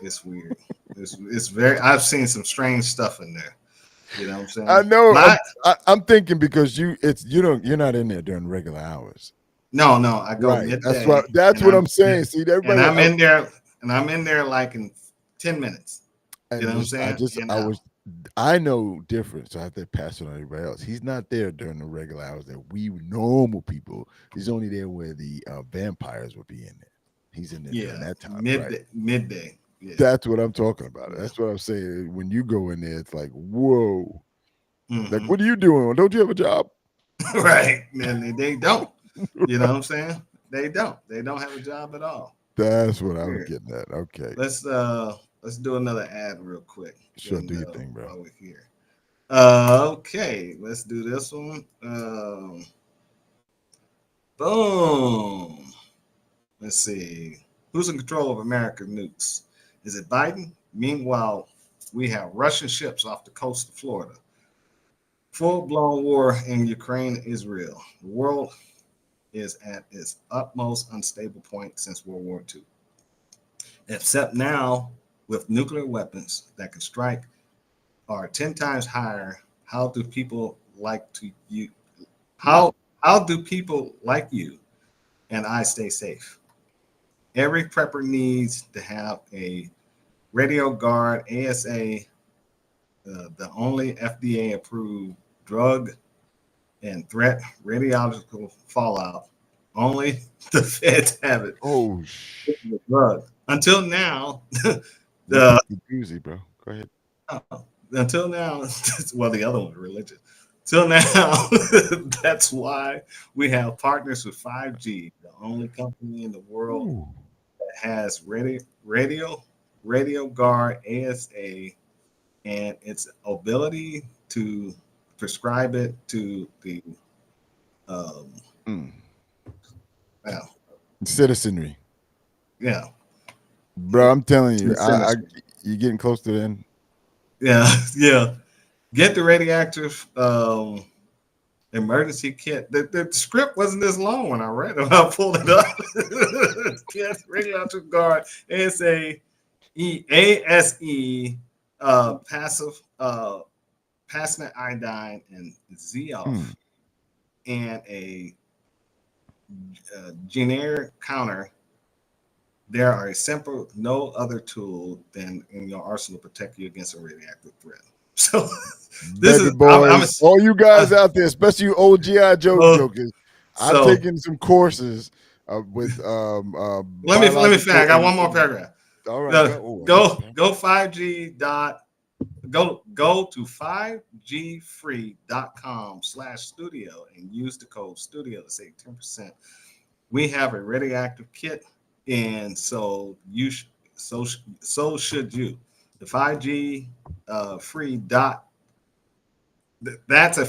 It's weird. it's very. I've seen some strange stuff in there. You know what I'm saying? I know. I'm thinking because you're not in there during regular hours. No, I go midday. That's what I'm saying. See, everybody. And I'm in there like in 10 minutes. You know what I'm saying? I know different, so I have to pass it on everybody else. He's not there during the regular hours that we normal people. He's only there where the vampires would be in there. He's in there during that time. Midday. Yeah. That's what I'm talking about. That's what I'm saying. When you go in there, it's like, whoa. Like, what are you doing? Don't you have a job? Right. Man, they don't. You know what I'm saying? They don't have a job at all. That's what I was getting at. Okay. Let's do another ad real quick. Sure, do your thing, bro. Over here. Okay, let's do this one. Boom. Let's see. Who's in control of American nukes? Is it Biden? Meanwhile, we have Russian ships off the coast of Florida. Full-blown war in Ukraine, Israel. The world is at its utmost unstable point since World War II. Except now, with nuclear weapons that can strike are 10 times higher, how do people like you and I stay safe? Every prepper needs to have a Radio Guard ASA, the only FDA-approved drug and threat radiological fallout. Only the feds have it. Oh shit! Drug. Until now, easy, bro. Go ahead. Until now, well, the other one, religion. Till now, that's why we have partners with 5G, the only company in the world Ooh. that has Radio Guard ASA, and its ability to prescribe it to the Mm. well, Citizenry, yeah, bro. I'm telling you, Citizenry. you're getting close to the end. yeah. Get the radioactive emergency kit. The script wasn't this long when I read it. I pulled it up. Get radioactive guard ASE passive passionate iodine and Zeoff and a generic counter. There are a simple no other tool than in your arsenal to protect you against a radioactive threat. So this Baby is boys, all you guys out there, especially you old GI Joe jokers. I've so taken some courses with let me finish. I got one more paragraph. All right, Go 5G dot go to 5gfree.com/studio and use the code studio to save 10%. We have a radioactive kit, and so you so should you. The 5G free dot that's a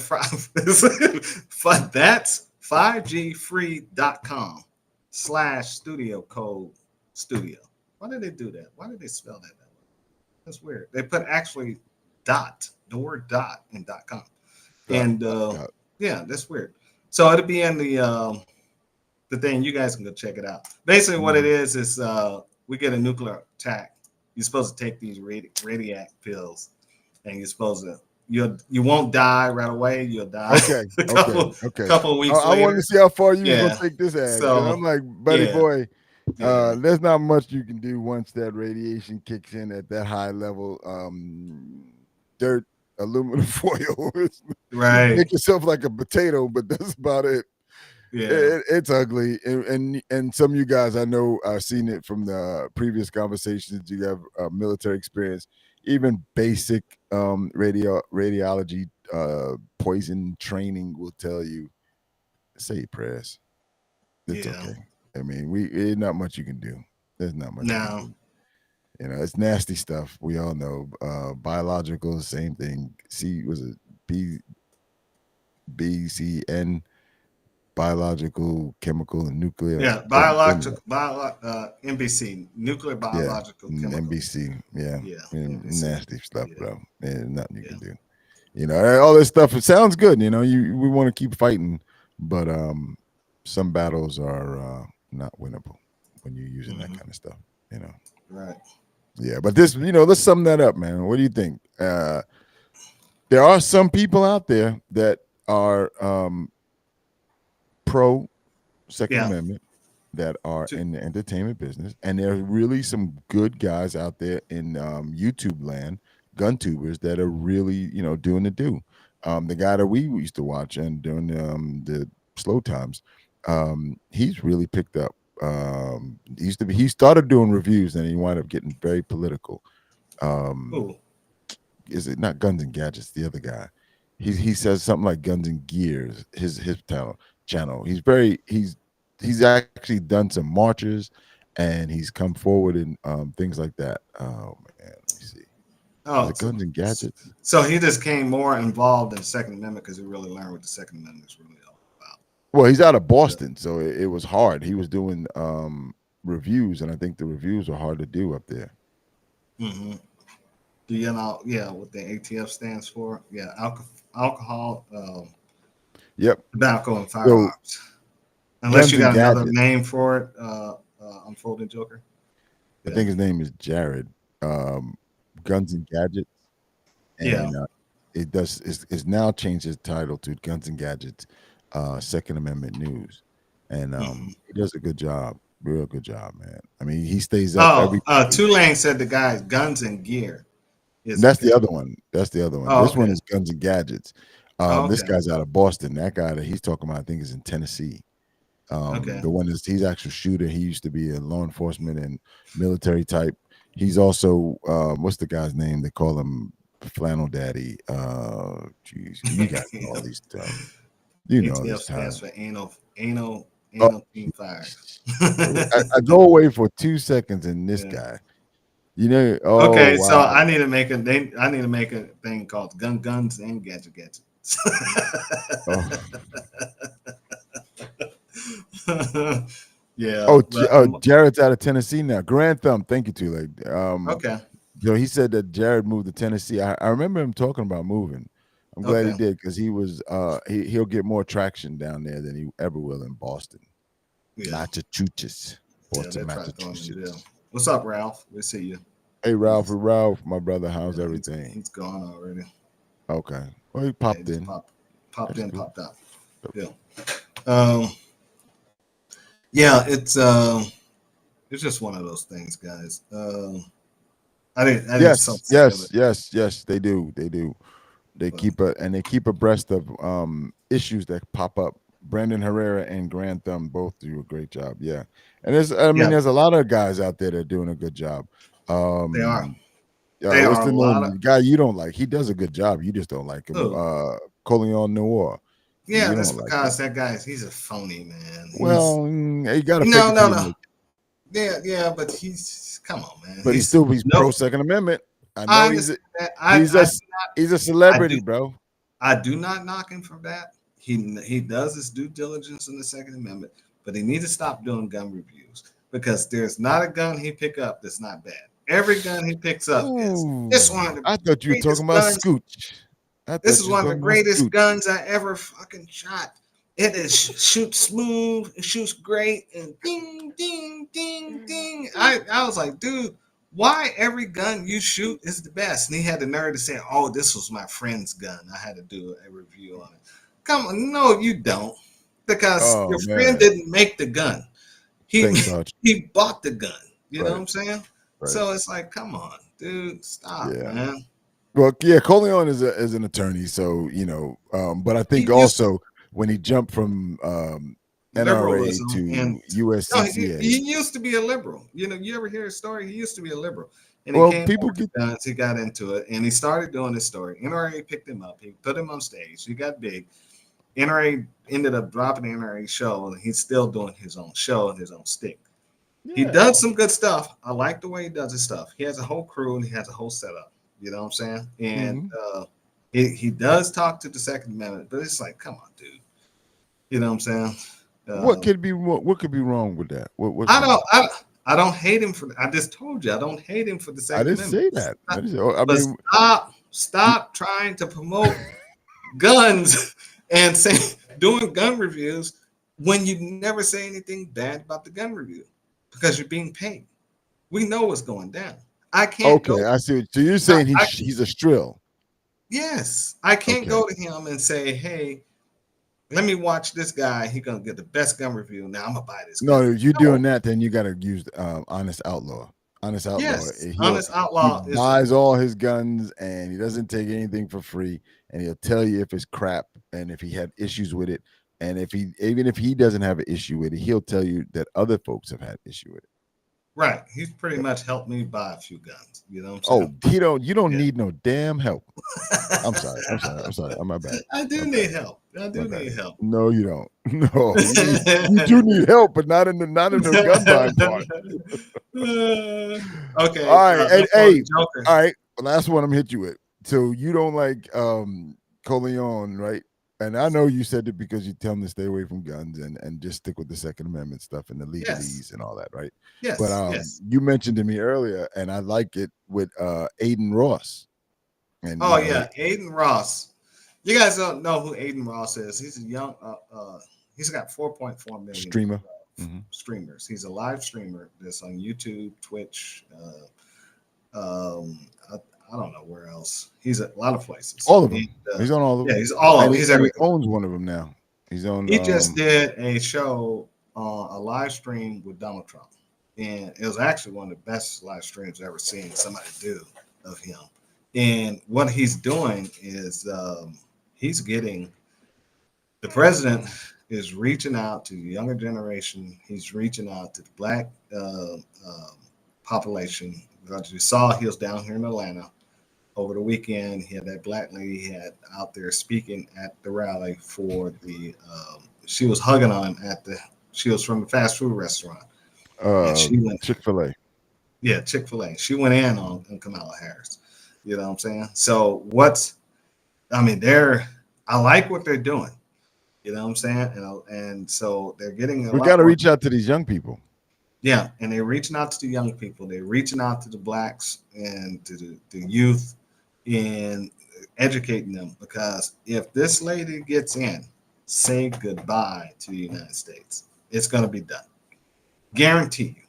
that's 5gfree.com/studio code studio. Why did they do that? Why did they spell that way? That's weird. They put actually dot, the word dot in .com. And yeah, that's weird. So it'll be in the thing. You guys can go check it out. Basically what it is we get a nuclear attack. You're supposed to take these radiac pills, and you're supposed to you won't die right away. You'll die. Okay. Couple of weeks. I wanted to see how far you Yeah. gonna take this ad. So, I'm like, buddy boy, Yeah. there's not much you can do once that radiation kicks in at that high level. Dirt, aluminum foil, Right. make yourself like a potato, but that's about it. Yeah. It's ugly, and some of you guys I know I've seen it from the previous conversations. You have military experience, even basic radiology poison training will tell you say your prayers. It's okay. I mean, there's not much you can do. There's not much. No. You know, it's nasty stuff. We all know. Biological, same thing. Was it BCN? Biological, chemical, and nuclear. Yeah, biological, NBC, nuclear, biological, chemical. NBC. Yeah, NBC. Nasty stuff, bro. There's nothing you can do. You know, all this stuff. It sounds good. You know, we want to keep fighting, but some battles are not winnable when you're using that kind of stuff. You know. Right. Yeah, but this, let's sum that up, man. What do you think? There are some people out there that are pro Second Amendment that are in the entertainment business, and there are really some good guys out there in YouTube land, gun tubers that are really, doing the do. The guy that we used to watch and during the slow times, he's really picked up. He started doing reviews and he wound up getting very political. Is it not Guns and Gadgets? The other guy, he says something like Guns and Gears. His channel. He's actually done some marches, and he's come forward in things like that. Oh man, let me see. Guns and Gadgets. So he just came more involved in the Second Amendment because he really learned what the Second Amendment is really all about. Well, he's out of Boston, so it was hard. He was doing reviews, and I think the reviews are hard to do up there. Mm-hmm. Do you know? Yeah, what the ATF stands for? Yeah, alcohol. Yep. Tobacco and firearms. Unless you got another name for it, Unfolding Joker. I think his name is Jared. Guns and Gadgets. And, it's now changed his title to Guns and Gadgets, Second Amendment News, and he does a good job, real good job, man. I mean, he stays up. Tulane said the guy's Guns and Gear. That's the other one. That's the other one. Oh, this one is Guns and Gadgets. This guy's out of Boston. That guy that he's talking about, I think, is in Tennessee. The one he's actual shooter. He used to be a law enforcement and military type. He's also what's the guy's name? They call him Flannel Daddy. Geez, you got all these you know ATF this stands time. for anal Oh, team fire. I go away for 2 seconds and this Yeah. guy. You know, oh Okay, so wow. I need to make a thing called guns and gadgets. Oh, Yeah. But, Jared's out of Tennessee now. Grand Thumb, thank you, Too. okay. He said that Jared moved to Tennessee. I remember him talking about moving. I'm glad he Okay. did because he was he'll get more traction down there than he ever will in Boston. Yeah. Massachusetts. Yeah, Boston, they're trying to throw him in jail. Massachusetts. What's up, Ralph? We see you. Hey Ralph, my brother, how's everything? He's gone already. Okay. Well, he Yeah, popped he in. popped That's in, good. popped out. Yeah. Yeah, it's just one of those things, guys. I didn't Yes, they do. They keep abreast of issues that pop up. Brandon Herrera and Grand Thumb both do a great job. Yeah. And there's a lot of guys out there that are doing a good job. They are. What's are the a lot name? of Guy you don't like. He does a good job. You just don't like him. Who? Coleon Noir. Yeah, You that's don't like because that guy's a phony, man. Well, he got to no. Yeah, but he's come on, man. But he's pro Second Amendment. I know he's a celebrity, bro. I do not knock him for that. He does his due diligence in the Second Amendment, but he needs to stop doing gun reviews because there's not a gun he pick up that's not bad. Every gun he picks up is this one. I thought you were talking about Scooch. This is one of the greatest guns I ever fucking shot. It is shoots smooth, it shoots great, and ding, ding, ding, ding. I was like, dude, why every gun you shoot is the best? And he had the nerve to say, oh, this was my friend's gun. I had to do a review on it. Come on, no, you don't. Because your friend didn't make the gun. He bought the gun. You know what I'm saying? Right. So it's like, come on, dude, stop, man. Well, yeah, Coleon is an attorney, so but I think also when he jumped from NRA to USCCA, he used to be a liberal. You ever hear his story? He used to be a liberal, and he got into it, and he started doing his story. NRA picked him up, he put him on stage, he got big. NRA ended up dropping the NRA show, and he's still doing his own show and his own stick. Yeah. He does some good stuff. I like the way he does his stuff. He has a whole crew and he has a whole setup. You know what I'm saying? And he does talk to the Second Amendment, but it's like, come on, dude. You know what I'm saying? What could be wrong with that? I don't hate him for. I just told you I don't hate him for the Second Amendment. I didn't say that. Stop trying to promote guns and doing gun reviews when you never say anything bad about the gun review because you're being paid. We know what's going down. I can't. Okay, I see. So you're saying he's a strill? Yes, I can't go to him and say, "Hey, let me watch this guy. He's gonna get the best gun review. Now I'm gonna buy this." No, if you're doing that, then you got to use Honest Outlaw. Honest Outlaw. Yes, Honest Outlaw he buys all his guns and he doesn't take anything for free, and he'll tell you if it's crap and if he had issues with it, and even if he doesn't have an issue with it, he'll tell you that other folks have had issue with it. Right. He's pretty much helped me buy a few guns. You know what I'm saying? Oh, you don't need no damn help. I'm sorry. I'm my bad. I do need help. Need help. No, you don't. No, you do need help, but not in the gun buying part. Okay. All right. All right. Last one I'm hit you with. So you don't like Coleon, right? And I know you said it because you tell them to stay away from guns and just stick with the Second Amendment stuff and the legalese and all that, right? Yes. But you mentioned to me earlier, and I like it with Aiden Ross. And Aiden Ross. You guys don't know who Aiden Ross is. He's a young. He's got 4.4 million streamer. Streamers. He's a live streamer that's on YouTube, Twitch. I don't know where else. He's at a lot of places. All of them. He's on all of them. Yeah, he's all of them. He owns one of them now. He's on. He just did a show, a live stream with Donald Trump, and it was actually one of the best live streams I've ever seen somebody do of him. And what he's doing is he's getting the president is reaching out to the younger generation. He's reaching out to the black population. You saw he was down here in Atlanta. over the weekend, he had that black lady he had out there speaking at the rally for the. She was hugging on him at the. She was from the fast food restaurant, and she went. Chick-fil-A. Yeah, Chick-fil-A. She went in on Kamala Harris. You know what I'm saying? So I mean, I like what they're doing. You know what I'm saying? And so they're getting. We got to reach out to these young people. Yeah, and they're reaching out to the young people. They're reaching out to the blacks and to the youth and educating them, because if this lady gets in, say goodbye to the United States. It's going to be done. Guarantee you.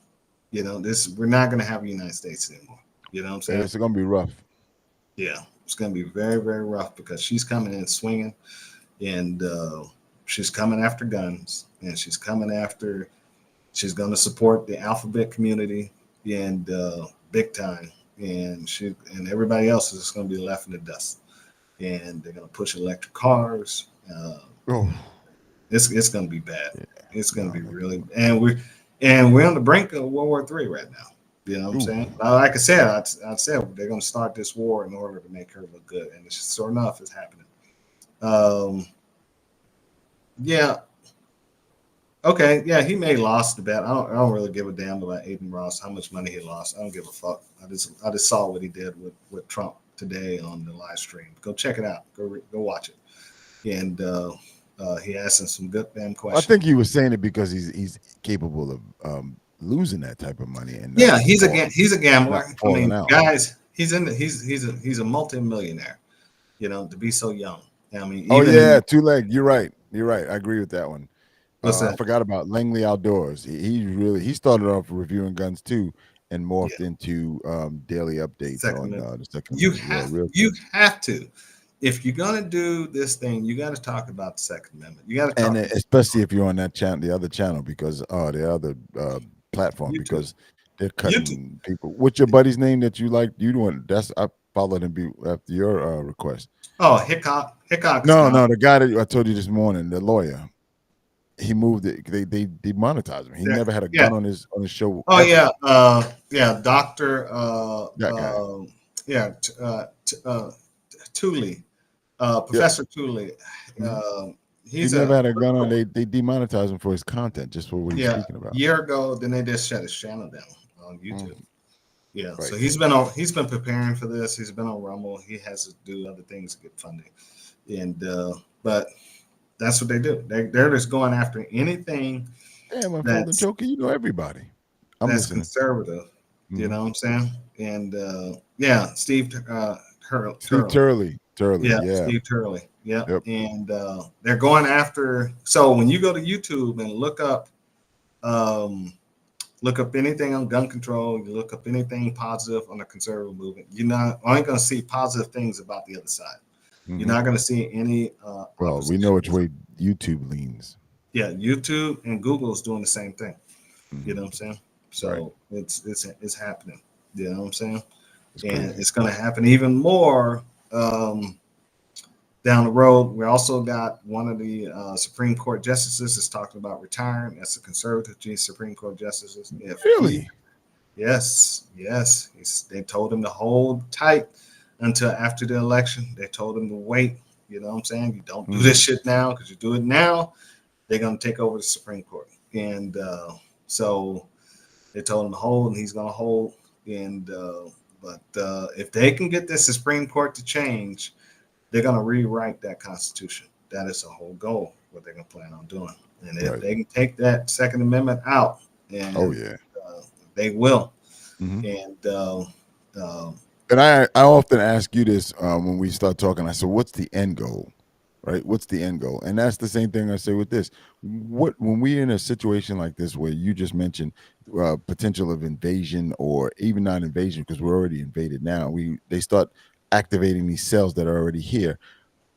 You know, we're not going to have the United States anymore. You know what I'm saying? It's going to be rough. Yeah, it's going to be very, very rough, because she's coming in swinging, and she's coming after guns, and she's going to support the alphabet community and big time, and everybody else is just going to be left in the dust, and they're going to push electric cars. It's going to be bad. Yeah. It's going to be really, and we're on the brink of World War III right now. You know what I'm saying? Like I said, I said they're going to start this war in order to make her look good, and sure enough, it's happening. Yeah. Okay, yeah, he may lost the bet. I don't really give a damn about Aiden Ross, how much money he lost. I don't give a fuck. I just saw what he did with Trump today on the live stream. Go check it out. Go watch it. And he asked him some good damn questions. I think he was saying it because he's capable of losing that type of money. And yeah, he's a gambler. I mean, guys, he's a multi-millionaire. You know, to be so young. I mean, two leg. You're right. I agree with that one. I forgot about Langley Outdoors. He started off reviewing guns too, and morphed into daily updates on the Second Amendment. You have to. If you're gonna do this thing, you got to talk about the Second Amendment. You got to talk, and especially if you're on that channel, the other channel, because the other platform, YouTube. Because they're cutting people. What's your buddy's name that you like? I followed him after your request. Oh, Hickok. No, the guy that I told you this morning, the lawyer. He moved it. They demonetized him. He never had a gun on his show. Oh ever. Doctor. Tooley, Professor Tooley. He never had a gun on. They demonetized him for his content, just for what he's speaking about. A year ago, then they just shut his channel down on YouTube. Yeah, right. So he's been preparing for this. He's been on Rumble. He has to do other things to get funding, and but. That's what they do. They're just going after anything. Damn, I'm joking. You know everybody. That's conservative. Mm-hmm. You know what I'm saying? And Steve Turley. Yeah, Steve Turley. Yeah. Yep. And they're going after. So when you go to YouTube and look up anything on gun control, you look up anything positive on the conservative movement, you're not only going to see positive things about the other side. Mm-hmm. You're not going to see any. Well, we know which way YouTube leans. Yeah, YouTube and Google is doing the same thing. Mm-hmm. You know what I'm saying? So it's happening. You know what I'm saying? It's going to happen even more down the road. We also got one of the Supreme Court justices is talking about retiring. That's a conservative Supreme Court justices. Really? Yes. They told him to hold tight until after the election. They told him to wait. You know what I'm saying? You don't do this shit now, because you do it now, they're going to take over the Supreme Court. And so they told him to hold, and he's going to hold. And but if they can get the Supreme Court to change, they're going to rewrite that Constitution. That is the whole goal, what they're going to plan on doing. And if they can take that Second Amendment out, and they will. Mm-hmm. And I often ask you this when we start talking. I said, "What's the end goal, right? What's the end goal?" And that's the same thing I say with this. When we're in a situation like this, where you just mentioned potential of invasion, or even not invasion, because we're already invaded now. They start activating these cells that are already here.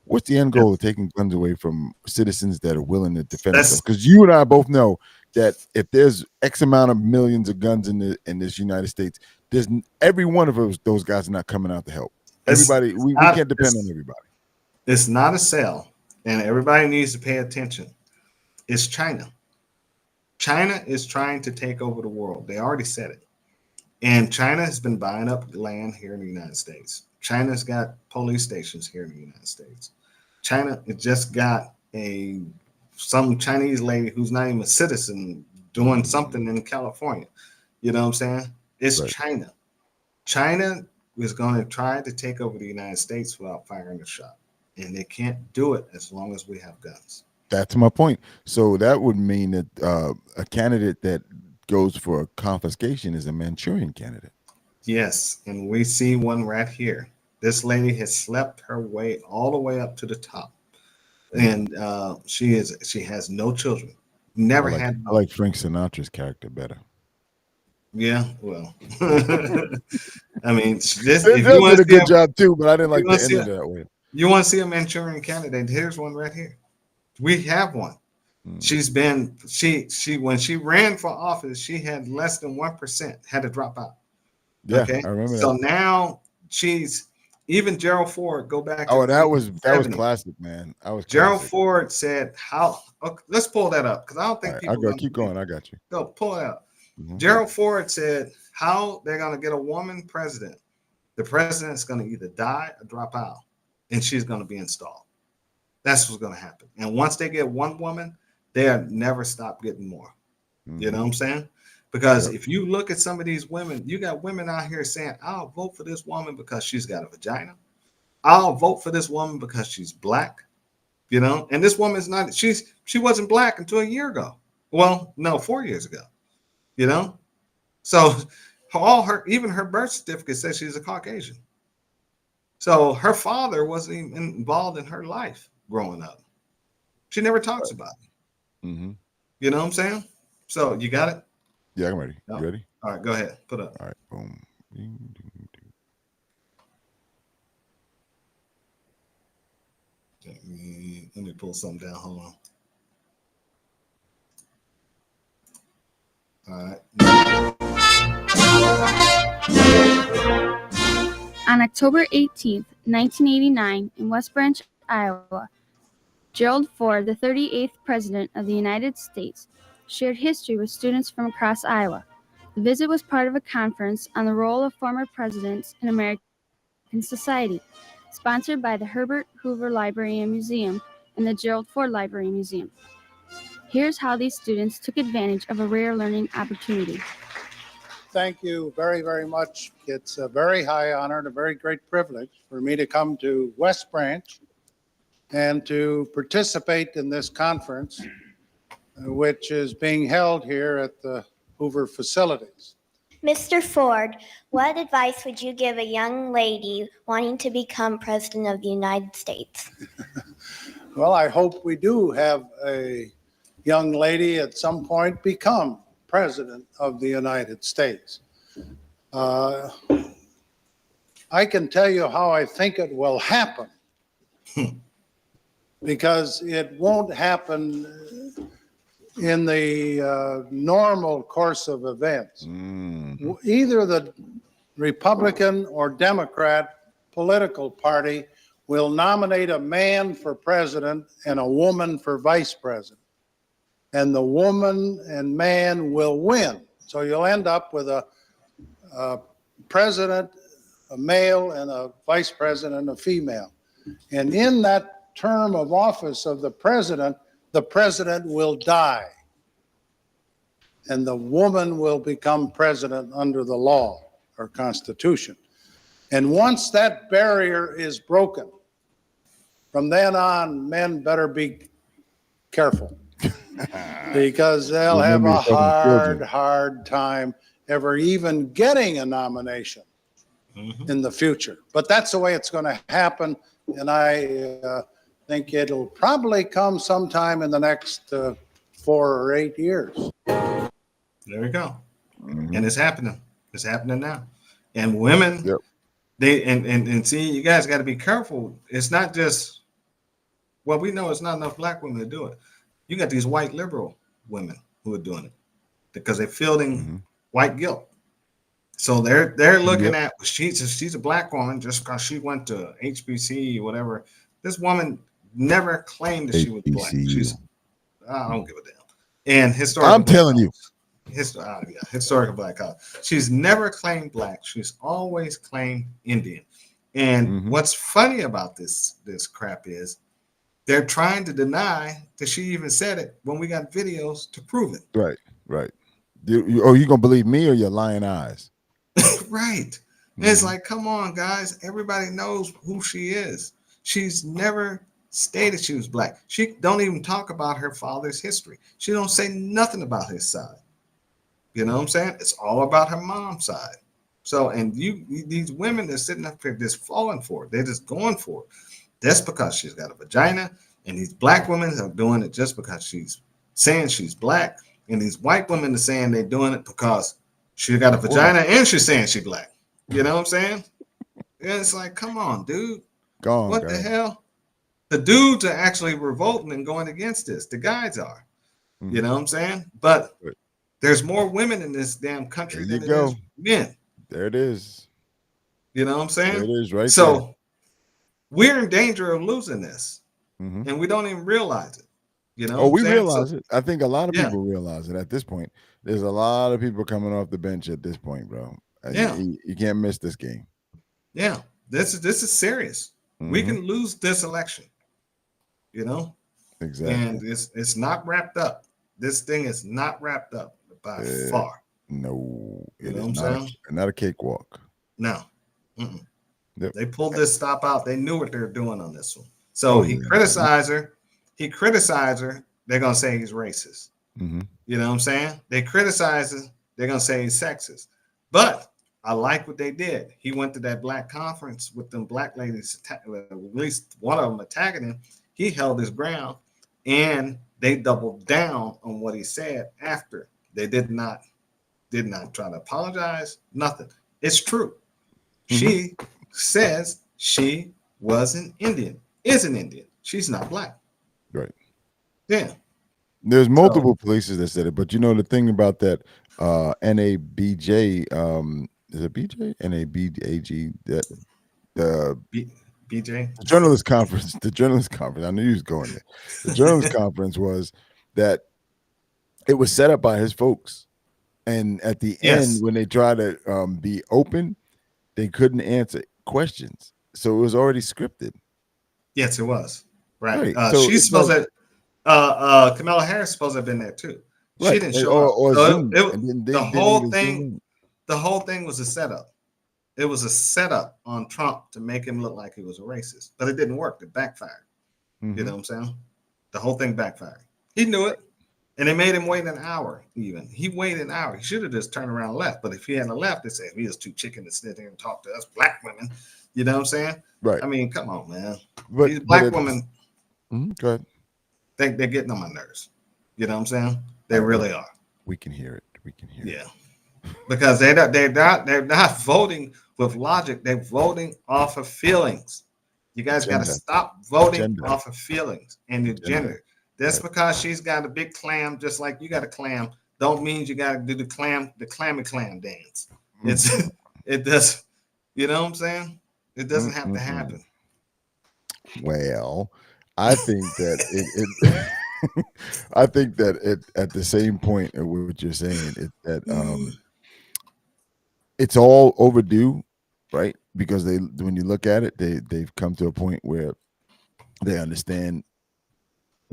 What's the end goal of taking guns away from citizens that are willing to defend themselves? Because you and I both know that if there's X amount of millions of guns in this United States, there's every one of those guys are not coming out to help. Everybody, we can't depend on everybody. It's not a sale, and everybody needs to pay attention. It's China. China is trying to take over the world. They already said it. And China has been buying up land here in the United States. China's got police stations here in the United States. China just got some Chinese lady who's not even a citizen doing something in California. You know what I'm saying? It's Right. China. China is going to try to take over the United States without firing a shot, and they can't do it as long as we have guns. That's my point. So that would mean that a candidate that goes for confiscation is a Manchurian candidate. Yes, and we see one right here. This lady has slept her way all the way up to the top, and she has no children. Never had. I like Frank Sinatra's character better. Yeah, well, I mean, this, It if does you want did a to see good job too, but I didn't like you wanna the see end of that way. you want to see a Manchurian candidate, here's one right here. We have one. She's been when she ran for office, she had less than 1%, had to drop out. Yeah, Okay, I remember so that. now she's even Gerald Ford. Go back. Oh, to that was 70. classic, man. I was Gerald classic. Ford said, "How?" Okay, let's pull that up because I don't think All right, people. I'll go. Keep going. I got you. Go pull it up. Mhm. Gerald Ford said, "How they're going to get a woman president? The president's going to either die or drop out, and she's going to be installed. That's what's going to happen. And once they get one woman, they'll never stop getting more. You know what I'm saying? Because Yep. if you look at some of these women, you got women out here saying, I'll vote for this woman because she's got a vagina. I'll vote for this woman because she's black, you know, and this woman's not, she wasn't black until a year ago. Well, no, 4 years ago, you know? So even her birth certificate says she's a Caucasian. So her father wasn't even involved in her life growing up. She never talks about it. Mm-hmm. You know what I'm saying? So you got it? Yeah, I'm ready. No. You ready? All right, go ahead. Put up. All right. Boom. Let me pull something down. Hold on. All right. On October 18, 1989, in West Branch, Iowa, Gerald Ford, the 38th President of the United States, shared history with students from across Iowa. The visit was part of a conference on the role of former presidents in American society, sponsored by the Herbert Hoover Library and Museum and the Gerald Ford Library and Museum. Here's how these students took advantage of a rare learning opportunity. Thank you very, very much. It's a very high honor and a very great privilege for me to come to West Branch and to participate in this conference, which is being held here at the Hoover facilities. Mr. Ford, what advice would you give a young lady wanting to become President of the United States? Well, I hope we do have a young lady at some point become President of the United States. I can tell you how I think it will happen, because it won't happen in the normal course of events. Either the Republican or Democrat political party will nominate a man for president and a woman for vice president. And the woman and man will win. So you'll end up with a president, a male, and a vice president, a female. And in that term of office of the president will die. And the woman will become president under the law or constitution. And once that barrier is broken, from then on, men better be careful. Because they'll have a hard time ever even getting a nomination in the future. But that's the way it's going to happen. And I think it'll probably come sometime in the next 4 or 8 years. There we go. And it's happening. It's happening now. And women, they and see, you guys got to be careful. It's not just, well, we know it's not enough black women to do it. You got these white liberal women who are doing it because they're fielding white guilt. So they're looking at, she's a black woman just because she went to HBC or whatever. This woman never claimed that she was black. I don't give a damn. And historical. I'm telling you. Historical black college. She's never claimed black. She's always claimed Indian. And Mhm. what's funny about this crap is they're trying to deny that she even said it when we got videos to prove it. Right, right. You gonna believe me or your lying eyes? Right. And it's Mhm. like, come on, guys. Everybody knows who she is. She's never stated she was black. She don't even talk about her father's history. She don't say nothing about his side. You know what I'm saying? It's all about her mom's side. So, and these women that's sitting up here just falling for it. They're just going for it. That's because she's got a vagina. And these black women are doing it just because she's saying she's black. And these white women are saying they're doing it because she got a vagina and she's saying she's black. You know what I'm saying? And it's like, come on, dude. Gone, What the guys. hell? The dudes are actually revolting and going against this. The guys are. You Mhm. know what I'm saying? But Right. there's more women in this damn country There you than it is go. men. There it is. You know what I'm There it saying? is, right So we're in danger of losing this, there. Mhm. and we don't even realize it. You know Oh, what I'm we saying? realize So, it. I think a lot of yeah, people realize it at this point. There's a lot of people coming off the bench at this point, bro. yeah, You can't miss this game. yeah. This is serious. We Mhm. can lose this election. You know, Exactly. and it's not wrapped up. This thing is not wrapped up by Yeah. far. No, You it know is what I'm not saying? not a cakewalk. No. Mm-mm. Yep. They pulled this stop out. They knew what they were doing on this one. Oh So he yeah. criticized her. He criticized her. They're gonna say he's racist. hmm You know what I'm saying? They criticize her. They're gonna say he's sexist. But I like what they did. He went to that black conference with them black ladies, at least one of them attacking him. He held his ground, and they doubled down on what he said after. They did not try to apologize. Nothing. It's true. She says she was an Indian, is an Indian. She's not black. Right. Yeah. There's multiple places that said it, but you know the thing about that NABJ, is it BJ? NABAG, that the BJ. journalist conference, the journalist conference. I knew you was going there. The journalist conference was that it was set up by his folks. And at the Yes. end, when they try to be open, they couldn't answer questions. So it was already scripted. Yes, it was. Right. Right. So She's it's supposed like, to Kamala Harris supposed to have been there too. She right. didn't show up. Or So Zoom. And then the they whole need to thing, Zoom in. the whole thing was a setup. It was a setup on Trump to make him look like he was a racist. But it didn't work. It backfired. You Mhm. know what I'm saying? The whole thing backfired. He knew it. And they made him wait an hour even. He waited an hour. He should have just turned around and left. But if he hadn't left, they said he was too chicken to sit there and talk to us black women. You know what I'm saying? Right. I mean, come on, man. But These black it's- women, Go ahead. they're getting on my nerves. You know what I'm saying? They really are. We can hear it. We can hear it. Yeah. Because they're not voting with logic. They're voting off of feelings. You guys got to Agenda. stop voting Agenda. off of feelings and your Agenda. gender. That's because she's got a big clam, just like you got a clam. Don't mean you got to do the clammy clam dance. It's it does. You know what I'm saying? It doesn't have to happen. Well, I think that it I think that it at the same point of what you're saying, it's all overdue, right? Because when you look at it, they've come to a point where they understand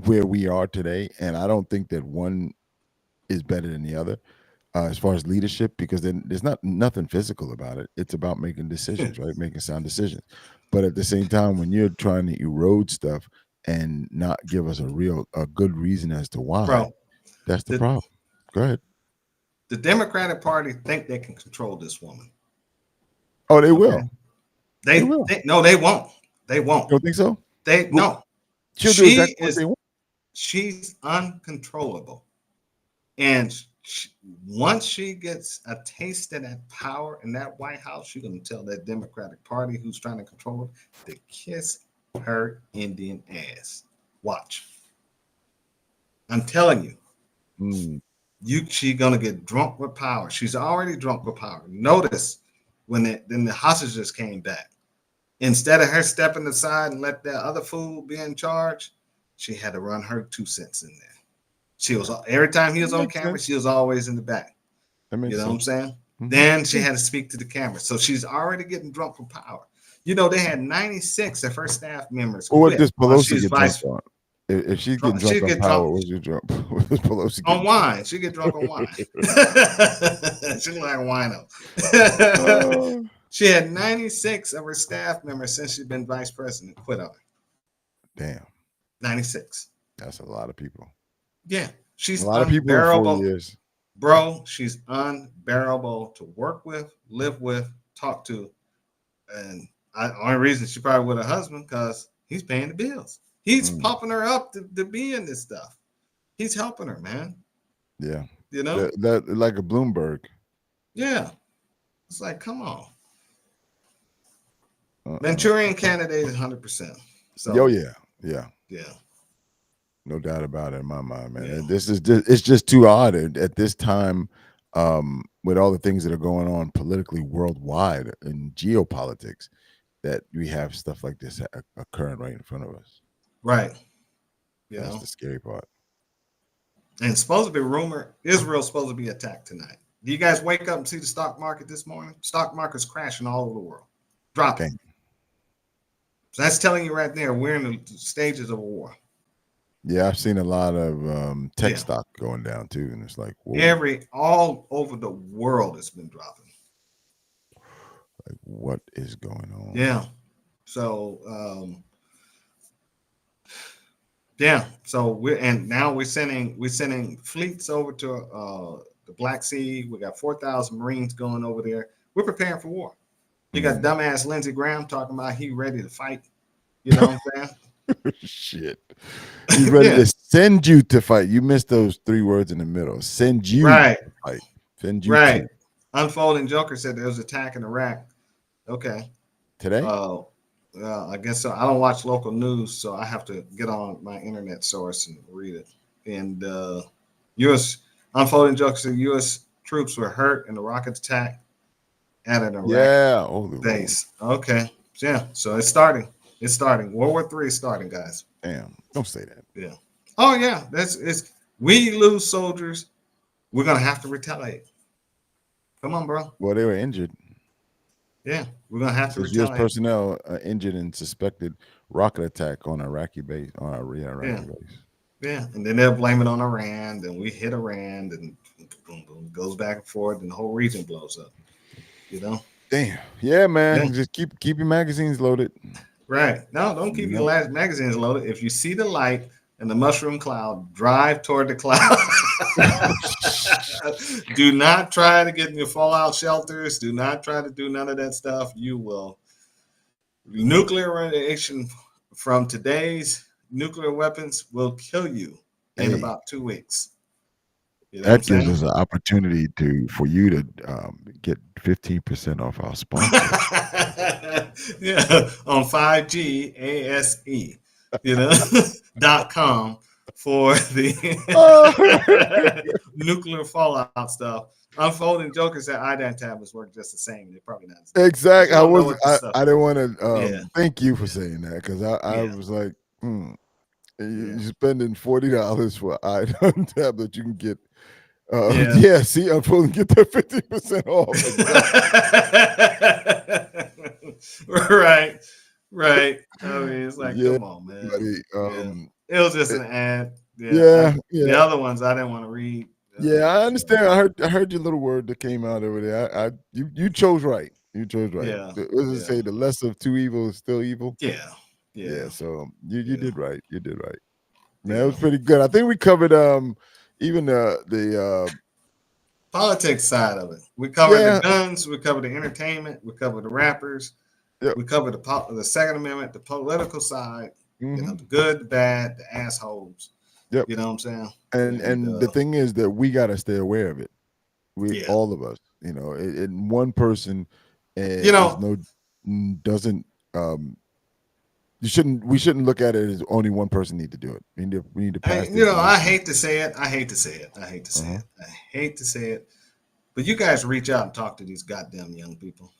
where we are today, and I don't think that one is better than the other as far as leadership, because then there's nothing physical about it. It's about making decisions, right? Making sound decisions. But at the same time, when you're trying to erode stuff and not give us a good reason as to why, Bro, that's the problem. Go ahead. the Democratic Party think they can control this woman. Oh, they will. They will. no, they won't. They won't. You don't think so? They no. She'll do exactly what is they want. she's uncontrollable, and once she gets a taste of that power in that White House, she's gonna tell that Democratic Party who's trying to control her to kiss her Indian ass. Watch. I'm telling you. Mm. She gonna get drunk with power. She's already drunk with power. Notice when the hostages came back. Instead of her stepping aside and let that other fool be in charge, she had to run her 2 cents in there. She was every time he was on camera, she was always in the back. That makes You know sense. what I'm saying? Mhm. Then she had to speak to the camera. So she's already getting drunk with power. You know, they had 96 of her staff members Or what quit does while Pelosi she's get vice drunk on? If she's getting She'd drunk on get power, drunk. what's your drunk? What does Pelosi on get? wine. She get drunk on wine. She look like a wino. Oh, She had 96 of her staff members since she's been vice president quit on her. damn, 96. that's a lot of people. Yeah, she's A lot of people in 4 unbearable. years. Bro, she's unbearable to work with, live with, talk to. And only reason she probably with her husband because he's paying the bills. He's pumping her up to be in this stuff. He's helping her, man. Yeah, You know? that like a Bloomberg. Yeah. It's like, come on. Uh-uh. Manchurian candidate is 100%. So, Oh yeah, yeah. yeah. No doubt about it in my mind, man. Yeah. This is just, it's just too odd at this time, with all the things that are going on politically worldwide in geopolitics, that we have stuff like this occurring right in front of us. Right. You That's know? the scary part. And it's supposed to be rumored Israel's supposed to be attacked tonight. Do you guys wake up and see the stock market this morning? Stock market's crashing all over the world, dropping. Dang. So that's telling you right there, we're in the stages of a war. Yeah, I've seen a lot of tech Yeah. stock going down too, and it's like, whoa, All over the world, it's been dropping. like what is going on? Yeah. So, yeah. So now we're sending fleets over to the Black Sea. We got 4,000 Marines going over there. We're preparing for war. You got dumbass Lindsey Graham talking about he ready to fight. You know what I'm saying? Shit. He's ready Yeah. to send you to fight. You missed those 3 words in the middle. Send you Right. to fight. Send you Right. to. Unfolding Joker said there was an attack in Iraq. Okay. Today? I guess so. I don't watch local news, so I have to get on my internet source and read it. And U.S. Unfolding Joker said U.S. troops were hurt in the rocket attack at an Iraq Yeah. Oh, base. Okay. Yeah. So it's starting. It's starting. World War III is starting, guys. damn. Don't say that. Yeah. Oh yeah. We lose soldiers. We're gonna have to retaliate. Come on, bro. Well, they were injured. Yeah, we're gonna have to There's U.S. retaliate. personnel injured in suspected rocket attack on Iraqi base. On Iraqi base. Yeah, and then they'll blame it on Iran. Then we hit Iran, and boom, boom, goes back and forth, and the whole region blows up. You know? Damn. Yeah, man. Yeah. Just keep your magazines loaded. Right. No, don't keep No. your last magazines loaded. If you see the light and the mushroom cloud, drive toward the cloud. Do not try to get in your fallout shelters. Do not try to do none of that stuff. You will. Nuclear radiation from today's nuclear weapons will kill you in Hey. about 2 weeks. You know That what I'm gives us an opportunity for you to get 15% off our sponsor. Yeah, on 5G ASE, .com for the nuclear fallout stuff. Unfolding Joker said tablets work just the same. They're probably not. Exactly. You don't know what this stuff I didn't want to. Yeah. Thank you for saying that, because I Yeah. was like, Yeah. you're spending $40 for item tablet. You can get. Yeah. See, Unfolding, get that 50% off. Right. I mean, it's like, Yeah, come on, man. Buddy, It was just an ad. yeah. The other ones I didn't want to read. Yeah, I understand. I heard your little word that came out over there. You chose right. You chose right. Yeah, What does it yeah. say? The less of two evils is still evil. Yeah. So you Yeah. did right. You did right. Man, Yeah. it was pretty good. I think we covered even the Politics side of it. We covered Yeah. the guns. We covered the entertainment. We covered the rappers. Yep. We covered the Second Amendment, the political side. mhm. The good, the bad, the assholes. Yep. You know what I'm saying? And the thing is that we got to stay aware of it. Yeah. All of us, and one person, doesn't. We shouldn't look at it as only one person need to do it. We need to pass. I hate to say it. I hate to say it. But you guys reach out and talk to these goddamn young people.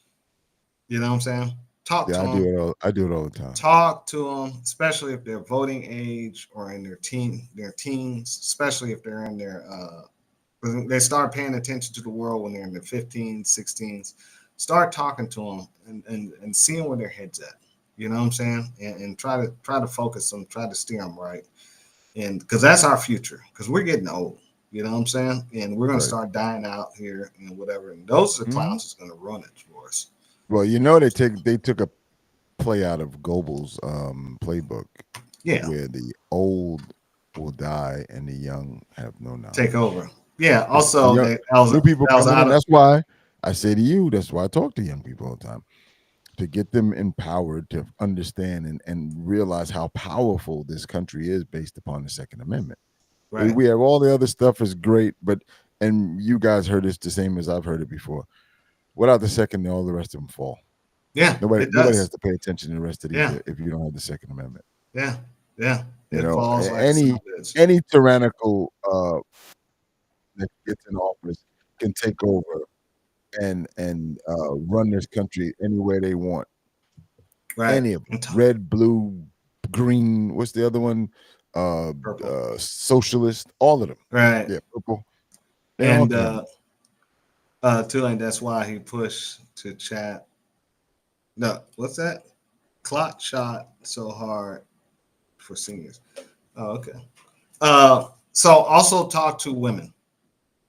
You know what I'm saying? Talk to Yeah, them. I do it all the time. Talk to them, especially if they're voting age or in their teens, especially if they're in their they start paying attention to the world when they're in their 15s, 16s. start talking to them and seeing where their head's at. You know what I'm saying? And try to focus them, try to steer them right. And because that's our future, because we're getting old. You know what I'm saying? And we're going to start dying out here and whatever. And those are the clowns that's going to run it for us. Well, you know, they took a play out of Goebbels' playbook, where the old will die and the young have no knowledge. Take over. Yeah. Also, new people coming in. That's why I say to you, that's why I talk to young people all the time, to get them empowered to understand and realize how powerful this country is based upon the Second Amendment. Right. We have all the other stuff is great, and you guys heard this the same as I've heard it before. Without the second, all the rest of them fall. Yeah, nobody has to pay attention to the rest of these if you don't have the Second Amendment. Yeah, yeah. You know, any tyrannical that gets in office can take over and run this country anywhere they want. Right. Any of them. Red, blue, green. What's the other one? Socialist. All of them. Right. Yeah. Purple. And Tulane, that's why he pushed to chat. No, what's that? Clock shot so hard for seniors. Oh, okay. So also talk to women,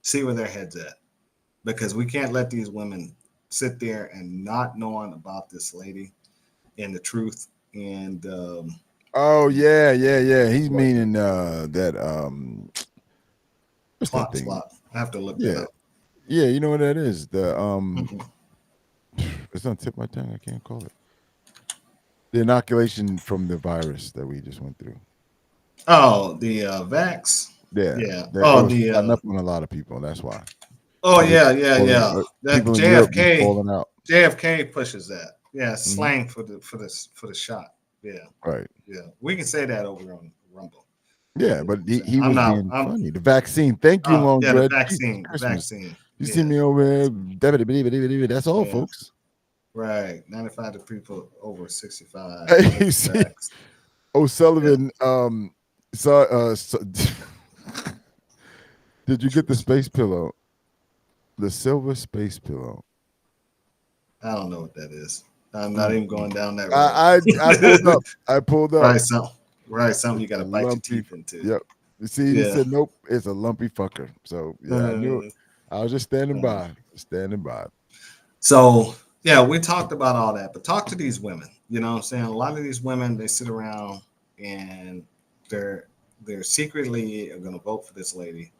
see where their head's at, because we can't let these women sit there and not knowing about this lady and the truth. And oh yeah. He's meaning that what's clock that thing? Spot. I have to look that up. Yeah, you know what that is. The it's on the tip of my tongue. I can't call it. The inoculation from the virus that we just went through. Oh, the vax. Yeah. The up on a lot of people. That's why. Oh yeah. That JFK. JFK pushes that. Yeah, slang for the shot. Yeah. Right. Yeah, we can say that over on Rumble. Yeah, but he was being funny. The vaccine. Thank you, Long Bread. The vaccine. You see me over there. That's all, folks. Right. 95 to people over 65. Hey, see, O'Sullivan. Did you get the space pillow? The silver space pillow. I don't know what that is. I'm not even going down that road. I pulled up. Something you got to bite your teeth into. Yep. You see, he said, nope, it's a lumpy fucker. So, yeah, I knew it. I was just standing by. So, yeah, we talked about all that, but talk to these women. You know what I'm saying? A lot of these women, they sit around and they're secretly are going to vote for this lady.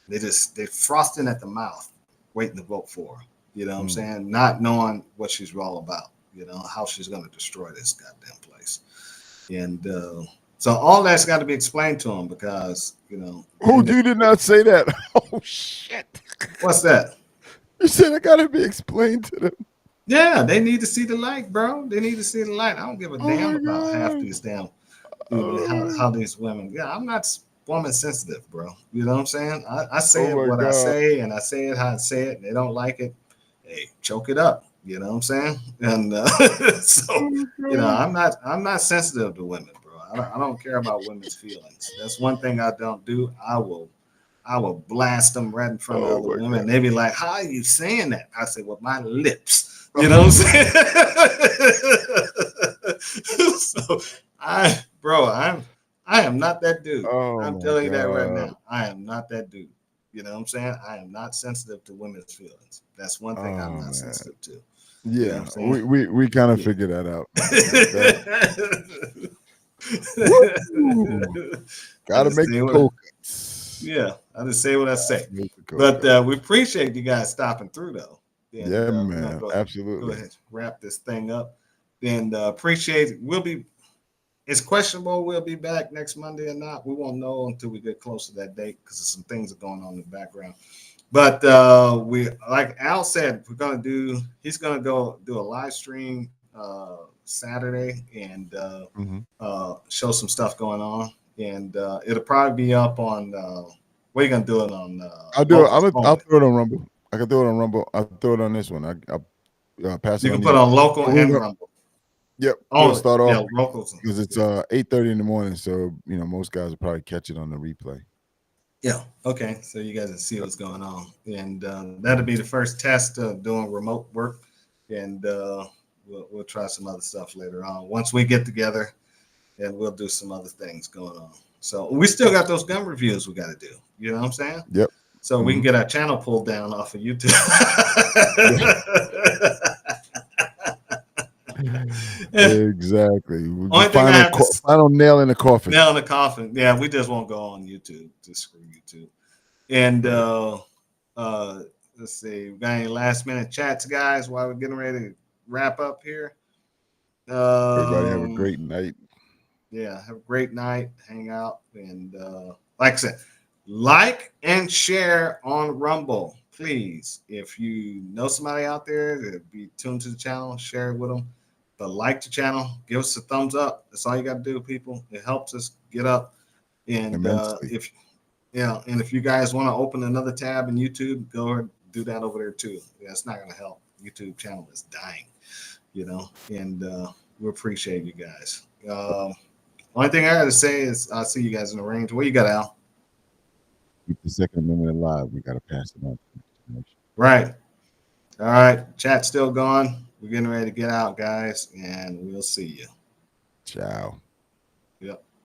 They're frosting at the mouth, waiting to vote for her. You know what I'm saying? Not knowing what she's all about, you know, how she's going to destroy this goddamn place. And so all that's got to be explained to them because, you know. Oh, you did not say that. Oh, shit. What's that? You said it got to be explained to them. Yeah, they need to see the light, bro. They need to see the light. I don't give a damn about half these damn, how these women. Yeah, I'm not woman sensitive, bro. You know what I'm saying? I say what I say, and I say it how I say it, and they don't like it. Hey, choke it up. You know what I'm saying? And so, you know, I'm not sensitive to women, bro. I don't care about women's feelings. That's one thing I don't do. I will blast them right in front of other women. And they be like, "How are you saying that?" I say, "With my lips." You know what I'm saying? So I am not that dude. I'm telling you that right now. I am not that dude. You know what I'm saying? I am not sensitive to women's feelings. That's one thing I'm not sensitive to. Yeah, you know we kind of figured that out. Gotta make the cold cuts. Yeah, I just say what I say. But we appreciate you guys stopping through, though. And, man, absolutely. Go ahead, wrap this thing up. And appreciate it. It's questionable we'll be back next Monday or not. We won't know until we get close to that date because some things are going on in the background. But we, like Al said, he's gonna go do a live stream Saturday and show some stuff going on. And it'll probably be up on what are you gonna do it on? I'll throw it on Rumble. I can throw it on Rumble. I'll throw it on this one. I'll pass it. You can put it on local and Rumble. Yep. We'll start off because it's 8:30 in the morning, so you know most guys will probably catch it on the replay. Yeah. Okay. So you guys can see what's going on, and that'll be the first test of doing remote work. and we'll try some other stuff later on once we get together, and we'll do some other things going on. So we still got those gun reviews we got to do. You know what I'm saying? Yep. So we can get our channel pulled down off of YouTube. Exactly. Only thing I have to Final nail in the coffin. nail in the coffin. Yeah, we just won't go on YouTube. Just screw YouTube. And let's see, we got any last minute chats, guys, while we're getting ready to wrap up here. Everybody have a great night. Yeah, have a great night. Hang out. And like I said, like and share on Rumble, please. If you know somebody out there that be tuned to the channel, share it with them. But like the channel, give us a thumbs up. That's all you got to do, people. It helps us get up. And Immensely. if you guys want to open another tab in YouTube, go ahead and do that over there too. Yeah, it's not going to help. YouTube channel is dying, and we appreciate you guys. Only thing I got to say is I'll see you guys in the range. What you got, Al? Keep the Second Amendment alive. We got to pass it on. Right. All right. Chat's still going. We're getting ready to get out, guys, and we'll see you. Ciao.